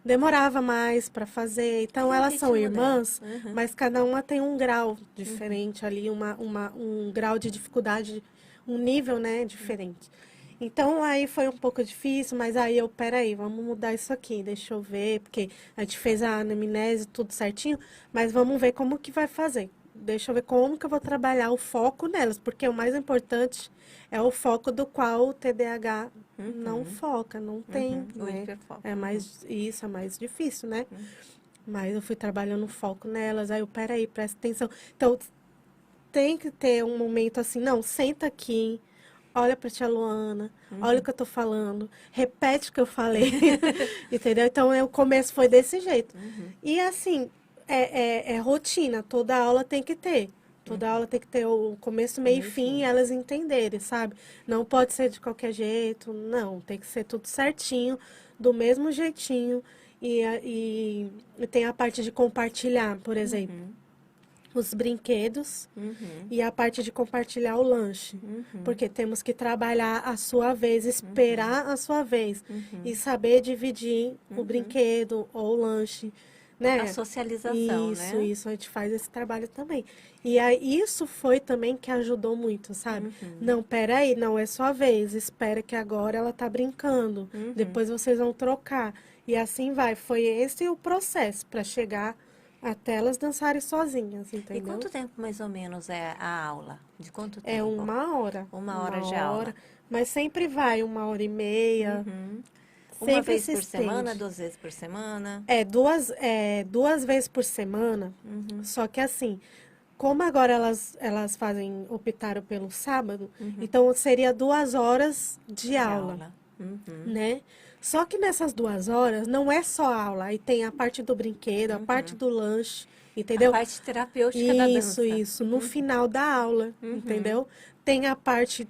demorava mais para fazer. Então, Tinha o elas são ritmo dela. irmãs, mas cada uma tem um grau diferente ali, um grau de dificuldade, um nível, né, diferente. Então, aí foi um pouco difícil, mas aí peraí, vamos mudar isso aqui, deixa eu ver, porque a gente fez a anamnese, tudo certinho, mas vamos ver como que vai fazer. Deixa eu ver como que eu vou trabalhar o foco nelas, porque o mais importante é o foco do qual o TDAH não foca, não tem, O né? hiperfoco. Isso é mais difícil, né? Mas eu fui trabalhando o foco nelas, aí peraí, presta atenção. Então, tem que ter um momento assim, não, senta aqui, olha pra tia Luana, olha o que eu tô falando, repete o que eu falei, entendeu? Então, o começo foi desse jeito. E assim, é rotina, toda aula tem que ter. Toda aula tem que ter o começo, meio e fim, e elas entenderem, sabe? Não pode ser de qualquer jeito, não. Tem que ser tudo certinho, do mesmo jeitinho. E tem a parte de compartilhar, por exemplo, os brinquedos e a parte de compartilhar o lanche. Porque temos que trabalhar a sua vez, esperar a sua vez. E saber dividir o brinquedo ou o lanche. Né? A socialização, né? Isso, a gente faz esse trabalho também. E aí, isso foi também que ajudou muito, sabe? Não, peraí, não é sua vez, espera que agora ela tá brincando, depois vocês vão trocar. E assim vai. Foi esse o processo para chegar até elas dançarem sozinhas, E entendeu? quanto tempo mais ou menos é a aula? De quanto É tempo? 1 hora. Uma hora de aula. Mas sempre vai 1 hora e meia. Uma Sempre vez se por semana, estende. 2 vezes por semana? Duas vezes por semana. Só que assim, como agora elas optaram pelo sábado, então seria 2 horas de aula, né? Só que nessas 2 horas não é só aula, aí tem a parte do brinquedo, a parte do lanche, A entendeu? parte terapêutica da dança. Isso, no final da aula, entendeu? Tem a parte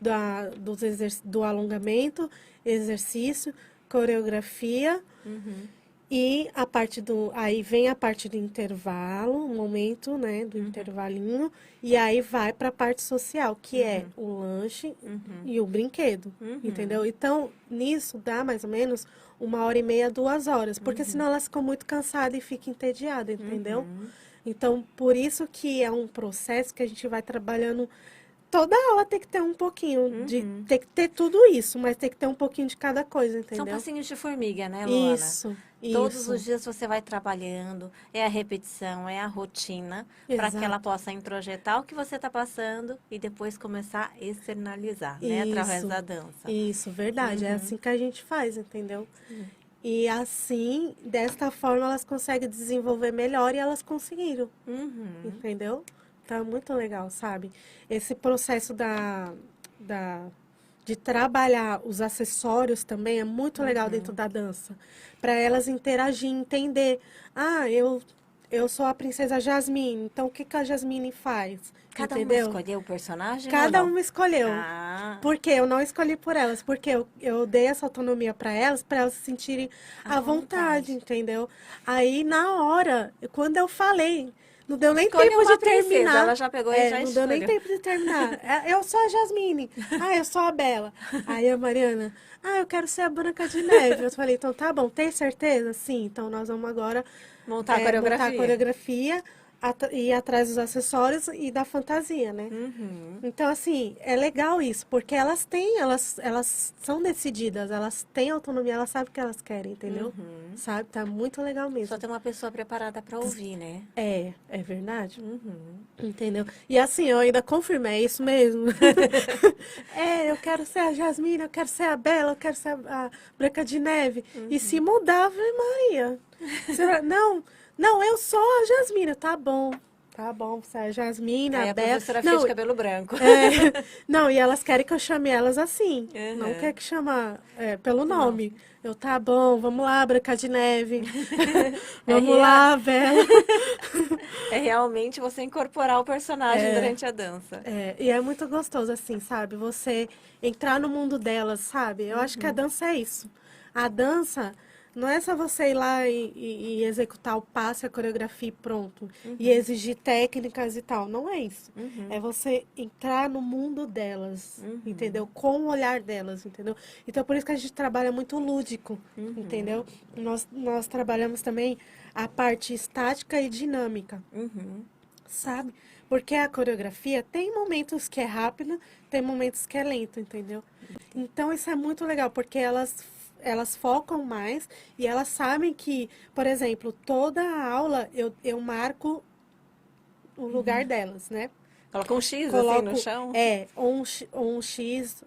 do alongamento, exercício, coreografia, e a parte aí vem a parte do intervalo, um momento, né, do intervalinho, e aí vai para a parte social, que é o lanche e o brinquedo, entendeu? Então, nisso dá mais ou menos 1h30, 2 horas, porque senão elas ficam muito cansadas e ficam entediadas, entendeu? Então, por isso que é um processo que a gente vai trabalhando. Toda aula tem que ter um pouquinho tem que ter tudo isso, mas tem que ter um pouquinho de cada coisa, entendeu? São passinhos de formiga, né, Luana? Isso. Todos os dias você vai trabalhando, é a repetição, é a rotina, para que ela possa introjetar o que você está passando e depois começar a externalizar, né, através da dança. Isso, verdade. É assim que a gente faz, entendeu? E assim, desta forma, elas conseguem desenvolver melhor e elas conseguiram, entendeu? Então, é muito legal, sabe? Esse processo de trabalhar os acessórios também é muito legal dentro da dança. Para elas interagir, entender. Ah, eu sou a princesa Jasmine, então o que a Jasmine faz? Cada Entendeu? uma escolheu o personagem Cada ou não? uma escolheu. Ah. Porque eu não escolhi por elas, porque eu dei essa autonomia para elas se sentirem à vontade, entendeu? Aí, na hora, quando eu falei, não deu nem Escolhe tempo uma de princesa, terminar. ela já pegou e já Não deu nem escolheu. tempo de terminar. Eu sou a Jasmine. Eu sou a Bela. Aí a Mariana, eu quero ser a Branca de Neve. Eu falei, então tá bom, tem certeza? Sim, então nós vamos agora Montar a montar a coreografia. coreografia, ir atrás dos acessórios e da fantasia, né? Então, assim, é legal isso, porque elas são decididas, elas têm autonomia, elas sabem o que elas querem, entendeu? Sabe? Tá muito legal mesmo. Só tem uma pessoa preparada para ouvir, né? É verdade. Entendeu? E assim, eu ainda confirmo, é isso mesmo. Eu quero ser a Jasmine, eu quero ser a Bela, eu quero ser a Branca de Neve. E se mudava, Maria. Não, eu sou a Jasmine. Tá bom, você é a Jasmine, Aí a a Bela. professora fica de cabelo branco. Não, e elas querem que eu chame elas assim. Não quer que chama pelo nome. Tá bom, vamos lá, Branca de Neve. Vamos lá, Bela. É realmente você incorporar o personagem durante a dança. E é muito gostoso, assim, sabe? Você entrar no mundo delas, sabe? Eu acho que a dança é isso. A dança não é só você ir lá e executar o passo, a coreografia e pronto. E exigir técnicas e tal. Não é isso. É você entrar no mundo delas, entendeu? Com o olhar delas, entendeu? Então, por isso que a gente trabalha muito lúdico, entendeu? Nós trabalhamos também a parte estática e dinâmica. Sabe? Porque a coreografia tem momentos que é rápida, tem momentos que é lento, entendeu? Então isso é muito legal, porque elas focam mais e elas sabem que, por exemplo, toda a aula eu marco o lugar delas, né? Coloca um X Coloco, assim no chão? ou um X,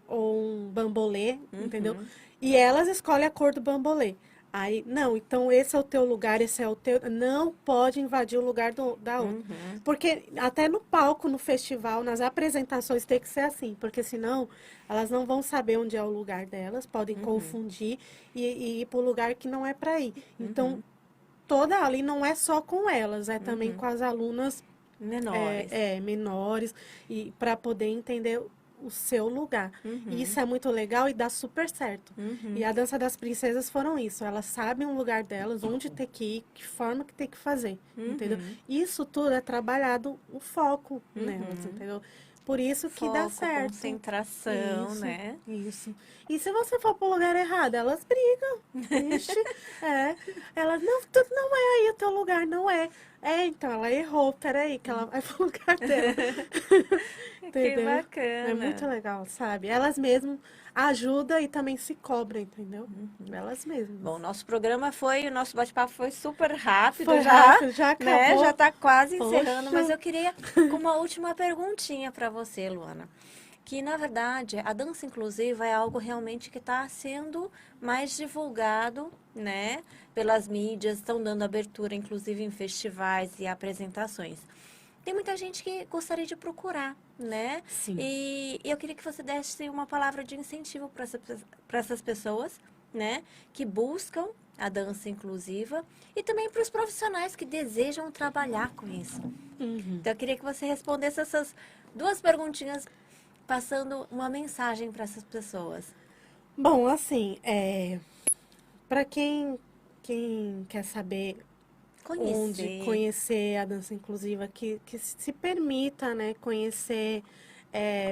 ou um bambolê, entendeu? E elas escolhem a cor do bambolê. Aí, não, então esse é o teu lugar, esse é o teu. Não pode invadir o lugar da outra. Porque até no palco, no festival, nas apresentações tem que ser assim, porque senão elas não vão saber onde é o lugar delas, podem confundir e ir para o lugar que não é para ir. Então, toda ali não é só com elas, é também com as alunas menores. Menores, e para poder entender o seu lugar. E isso é muito legal e dá super certo. E a Dança das Princesas foram isso. Elas sabem o lugar delas, onde tem que ir, que forma que tem que fazer. Entendeu? Isso tudo é trabalhado o foco nelas, entendeu? Por isso que dá certo. Concentração, Isso, né? Isso. E se você for pro lugar errado, elas brigam. Ixi, elas, não, não é aí o teu lugar, não é. Então, ela errou, peraí, que ela vai pro lugar dela. Que bacana. É muito legal, sabe? Elas mesmas ajudam e também se cobram, entendeu? Elas mesmas. Bom, o nosso bate-papo foi super rápido Foi já. rápido, já acabou. Né? Já tá quase encerrando, Poxa. mas eu queria com uma última perguntinha para você, Luana. Que, na verdade, a dança inclusiva é algo realmente que está sendo mais divulgado, né? Pelas mídias, estão dando abertura, inclusive, em festivais e apresentações. tem muita gente que gostaria de procurar, né? Sim. E eu queria que você desse uma palavra de incentivo para essas pessoas, né? Que buscam a dança inclusiva e também para os profissionais que desejam trabalhar com isso. Uhum. Então, eu queria que você respondesse essas duas perguntinhas, passando uma mensagem para essas pessoas. Bom, assim, para quem quer saber onde Conhecer. conhecer a dança inclusiva, que se permita, né, conhecer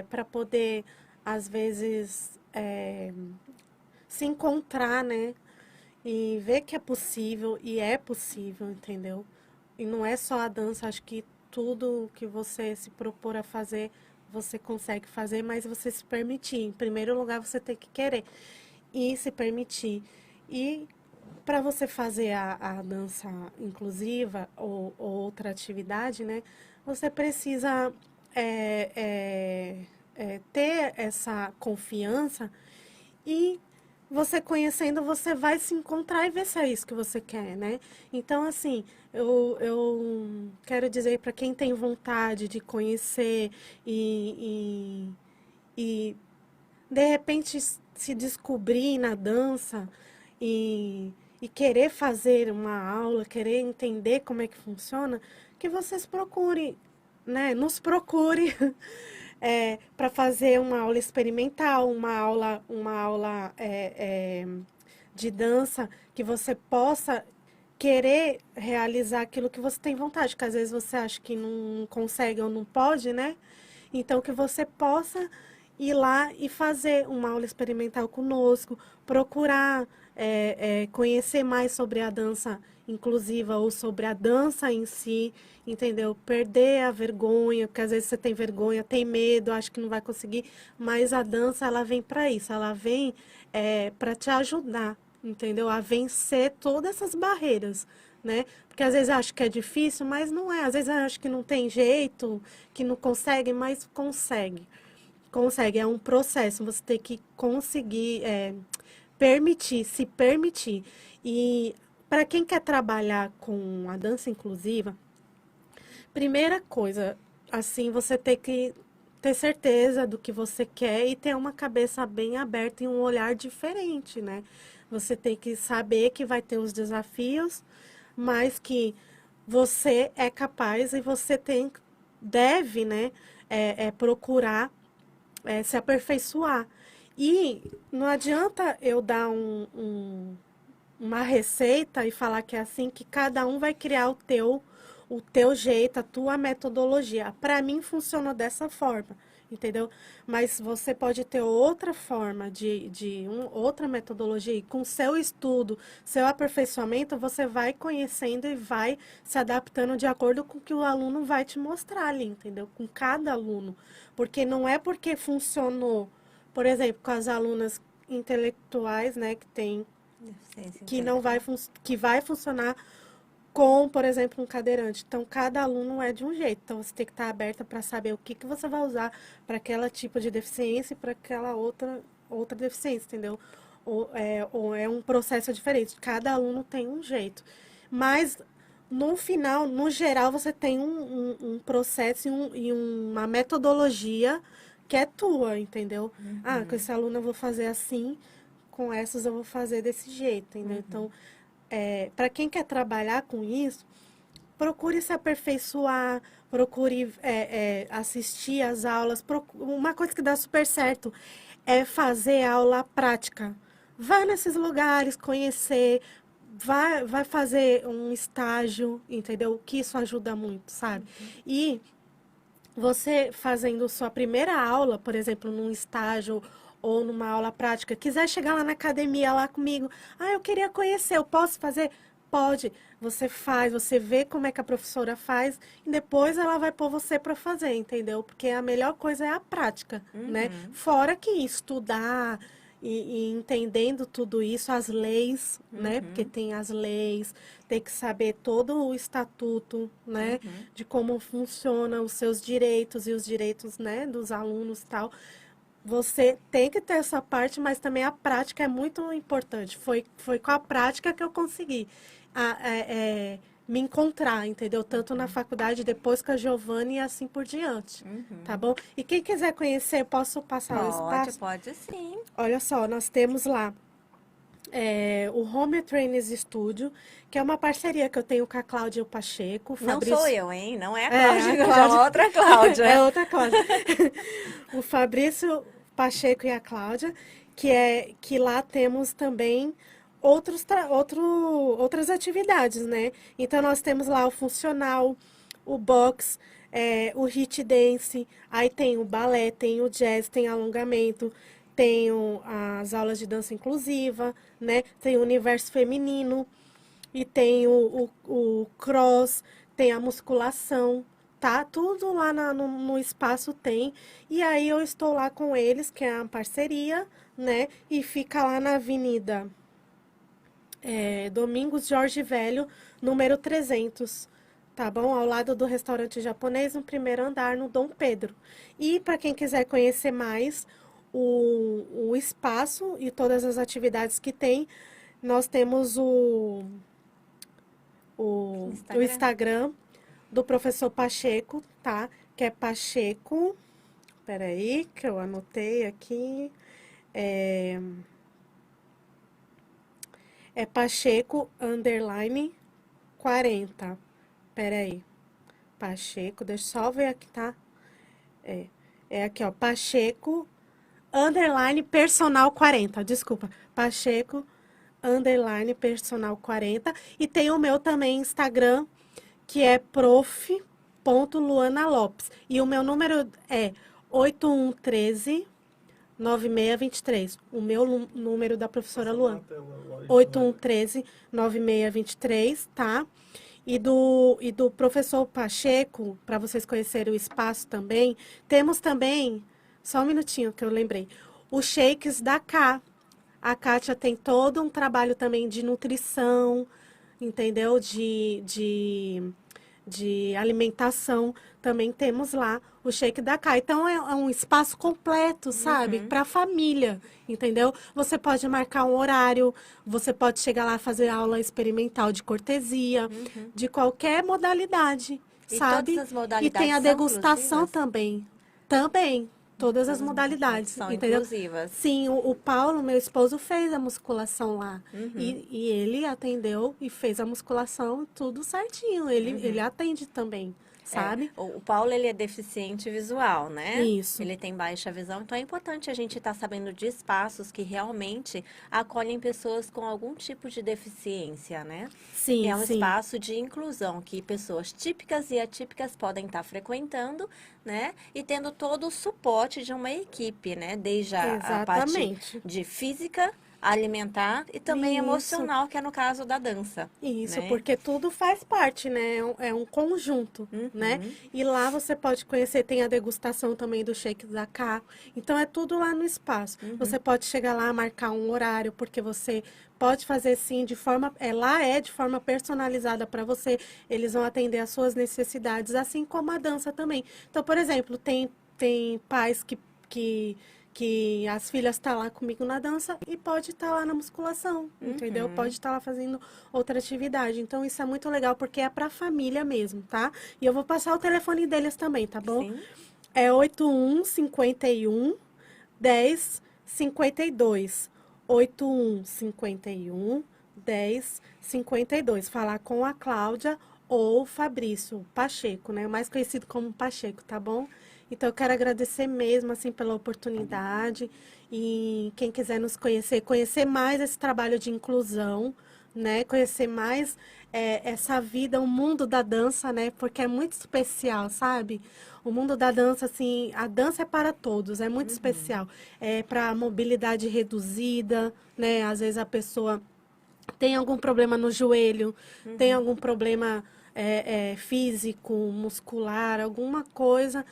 para poder, às vezes, se encontrar, né, e ver que e é possível, entendeu? E não é só a dança, acho que tudo que você se propor a fazer, você consegue fazer, mas você se permitir. Em primeiro lugar, você tem que querer e se permitir. E para você fazer a dança inclusiva ou outra atividade, né, você precisa é, é, ter essa confiança e você conhecendo, você vai se encontrar e ver se é isso que você quer, né? Então, assim, eu quero dizer para quem tem vontade de conhecer e de repente se descobrir na dança e querer fazer uma aula, querer entender como é que funciona, que vocês procurem, né? Nos procure para fazer uma aula experimental, uma aula de dança que você possa querer realizar aquilo que você tem vontade, que às vezes você acha que não consegue ou não pode, né? Então, que você possa ir lá e fazer uma aula experimental conosco, procurar conhecer mais sobre a dança inclusiva ou sobre a dança em si, entendeu? Perder a vergonha, porque às vezes você tem vergonha, tem medo, acha que não vai conseguir, mas a dança, ela vem para isso, ela vem para te ajudar, entendeu? A vencer todas essas barreiras, né? Porque às vezes acho que é difícil, mas não é. Às vezes acho que não tem jeito, que não consegue, mas consegue. Consegue, é um processo, você tem que conseguir permitir, se permitir. E para quem quer trabalhar com a dança inclusiva, primeira coisa, assim, você tem que ter certeza do que você quer e ter uma cabeça bem aberta e um olhar diferente, né? Você tem que saber que vai ter uns desafios, mas que você é capaz e você deve, né, procurar se aperfeiçoar. E não adianta eu dar uma receita e falar que é assim, que cada um vai criar o teu jeito, a tua metodologia. Para mim funcionou dessa forma, entendeu? Mas você pode ter outra forma outra metodologia e com seu estudo, seu aperfeiçoamento, você vai conhecendo e vai se adaptando de acordo com o que o aluno vai te mostrar ali, entendeu? Com cada aluno. Porque não é porque funcionou, por exemplo, com as alunas intelectuais, né, que tem Deficiência que não vai intelectual. que vai funcionar com, por exemplo, um cadeirante. Então, cada aluno é de um jeito. Então, você tem que estar aberta para saber o que, que você vai usar para aquela tipo de deficiência e para aquela outra deficiência, entendeu? Ou é um processo diferente. Cada aluno tem um jeito. Mas, no final, no geral, você tem um processo e uma metodologia que é tua, entendeu? Ah, com esse aluno eu vou fazer assim, com essas eu vou fazer desse jeito, entendeu? Então, para quem quer trabalhar com isso, procure se aperfeiçoar, procure assistir às aulas. Uma coisa que dá super certo é fazer aula prática. Vai nesses lugares, conhecer, vai fazer um estágio, entendeu? Que isso ajuda muito, sabe? E você fazendo sua primeira aula, por exemplo, num estágio ou numa aula prática, quiser chegar lá na academia lá comigo, ah, eu queria conhecer, eu posso fazer? Pode. Você faz, você vê como é que a professora faz e depois ela vai pôr você para fazer, entendeu? Porque a melhor coisa é a prática, né? Fora que estudar e entendendo tudo isso, as leis, né? Porque tem as leis, tem que saber todo o estatuto, né? De como funcionam os seus direitos e os direitos, né? Dos alunos e tal. Você tem que ter essa parte, mas também a prática é muito importante. Foi com a prática que eu consegui me encontrar, entendeu? Tanto na faculdade, depois com a Giovana e assim por diante, tá bom? E quem quiser conhecer, posso passar o espaço? Pode sim. Olha só, nós temos lá o Home Trainers Studio, que é uma parceria que eu tenho com a Cláudia Pacheco. Não sou eu, hein? Não é a É, Cláudia, é outra Cláudia. É outra Cláudia. O Fabrício Pacheco e a Cláudia, que lá temos também outras atividades, né? Então, nós temos lá o funcional, o box, o hit dance, aí tem o balé, tem o jazz, tem alongamento, tem as aulas de dança inclusiva, né? Tem o universo feminino, e tem o cross, tem a musculação, tá? Tudo lá no espaço tem. E aí eu estou lá com eles, que é uma parceria, né? E fica lá na Avenida Domingos Jorge Velho, número 300. Tá bom? Ao lado do restaurante japonês, no primeiro andar, no Dom Pedro. E para quem quiser conhecer mais o espaço e todas as atividades que tem, nós temos o Instagram do professor Pacheco, tá? Que é Pacheco. Peraí, que eu anotei aqui. É Pacheco _ 40. Peraí. Pacheco, deixa eu só ver aqui, tá? É aqui, ó. Pacheco _ personal 40. Desculpa. Pacheco _ personal 40. E tem o meu também Instagram, que é prof.luana Lopes. E o meu número é 8113 9623. O meu número da professora Luana. 8113 9623, tá? E do professor Pacheco, para vocês conhecerem o espaço também, temos também, só um minutinho que eu lembrei, os shakes da Cá. A Kátia tem todo um trabalho também de nutrição, entendeu? De alimentação. Também temos lá o shake da Cá. Então, é um espaço completo, sabe? Para a família, entendeu? Você pode marcar um horário, você pode chegar lá fazer aula experimental de cortesia, de qualquer modalidade, sabe? Todas as modalidades E tem a degustação inclusivas? também. Também. Todas as modalidades, São entendeu? inclusivas. Sim, o Paulo, meu esposo, fez a musculação lá. E ele atendeu e fez a musculação tudo certinho. Ele atende também, sabe? O Paulo, ele é deficiente visual, né? Isso. Ele tem baixa visão, então é importante a gente estar sabendo de espaços que realmente acolhem pessoas com algum tipo de deficiência, né? Sim, É um sim. espaço de inclusão que pessoas típicas e atípicas podem estar frequentando, né? E tendo todo o suporte de uma equipe, né? Desde a parte Exatamente. de física, alimentar e também Isso. emocional, que é no caso da dança. Isso, né? porque tudo faz parte, né? É um conjunto, né? E lá você pode conhecer, tem a degustação também do shake da Cá. Então, é tudo lá no espaço. Você pode chegar lá, marcar um horário, porque você pode fazer sim de forma... lá é de forma personalizada para você. Eles vão atender às suas necessidades, assim como a dança também. Então, por exemplo, tem pais que as filhas estão lá comigo na dança e pode estar lá na musculação, entendeu? Pode estar lá fazendo outra atividade. Então, isso é muito legal, porque é pra família mesmo, tá? E eu vou passar o telefone deles também, tá bom? Sim. É 8151 1052. 8151 1052. Falar com a Cláudia ou o Fabrício Pacheco, né? Mais conhecido como Pacheco, tá bom? Então, eu quero agradecer mesmo, assim, pela oportunidade. E quem quiser nos conhecer mais esse trabalho de inclusão, né? Conhecer mais essa vida, o mundo da dança, né? Porque é muito especial, sabe? O mundo da dança, assim, a dança é para todos, é muito especial. É para mobilidade reduzida, né? Às vezes a pessoa tem algum problema no joelho, tem algum problema físico, muscular, alguma coisa,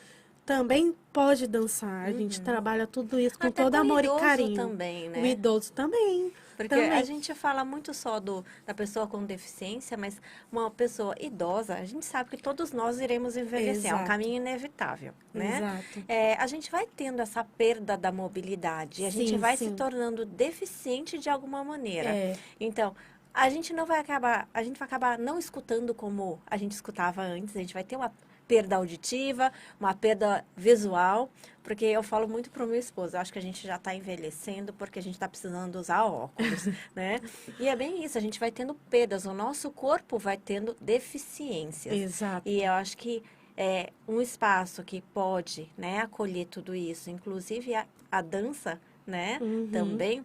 também pode dançar. A gente trabalha tudo isso com Até todo com o amor e idoso carinho. também, né? O idoso também. Porque também. a gente fala muito só da pessoa com deficiência, mas uma pessoa idosa, a gente sabe que todos nós iremos envelhecer, é um Exato. caminho inevitável, né? Exato. A gente vai tendo essa perda da mobilidade, a gente Sim, vai se sim. tornando deficiente de alguma maneira. É. Então, a gente não vai acabar, a gente vai acabar não escutando como a gente escutava antes, a gente vai ter uma perda auditiva, uma perda visual, porque eu falo muito para o meu esposo, eu acho que a gente já está envelhecendo porque a gente está precisando usar óculos, né? E é bem isso, a gente vai tendo perdas, o nosso corpo vai tendo deficiências. Exato. E eu acho que é um espaço que pode, né, acolher tudo isso, inclusive a dança, né, também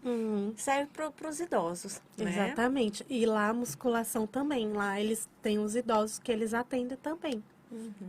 serve para os idosos, né? Exatamente. E lá a musculação também. Lá eles têm os idosos que eles atendem também.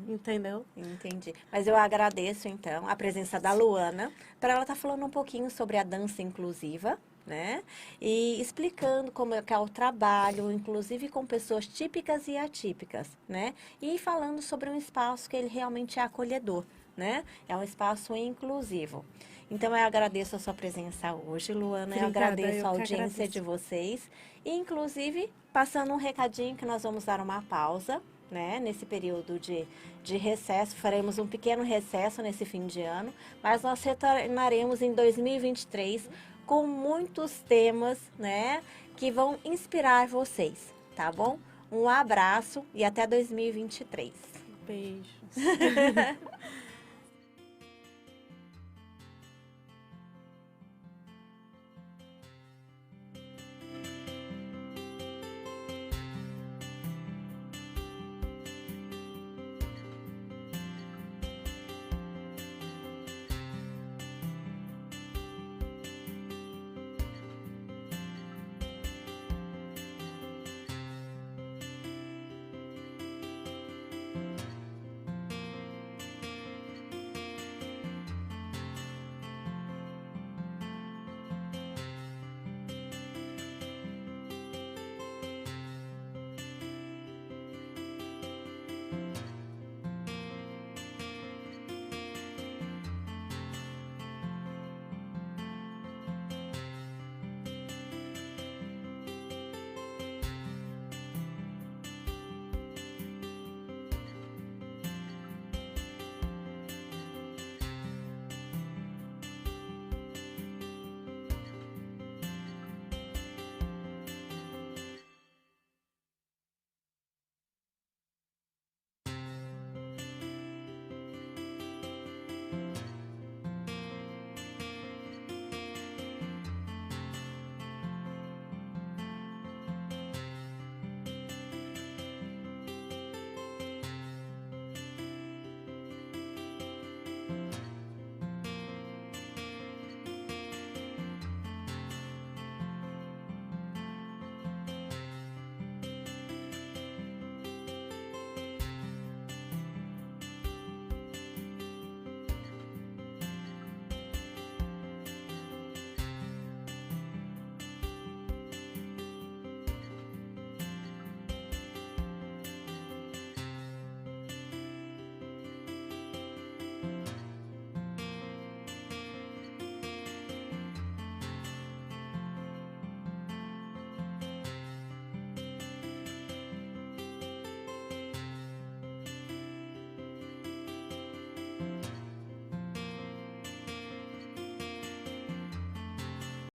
Entendeu? Entendi. Mas eu agradeço, então, a presença da Luana, para ela estar falando um pouquinho sobre a dança inclusiva, né? E explicando como é que é o trabalho, inclusive com pessoas típicas e atípicas, né? E falando sobre um espaço que ele realmente é acolhedor, né? É um espaço inclusivo. Então, eu agradeço a sua presença hoje, Luana. Eu Obrigada, agradeço a eu que audiência agradeço. de vocês. E, inclusive, passando um recadinho que nós vamos dar uma pausa, né? Nesse período de recesso. Faremos um pequeno recesso nesse fim de ano. Mas nós retornaremos em 2023 com muitos temas, né? Que vão inspirar vocês, tá bom? Um abraço e até 2023. Beijos.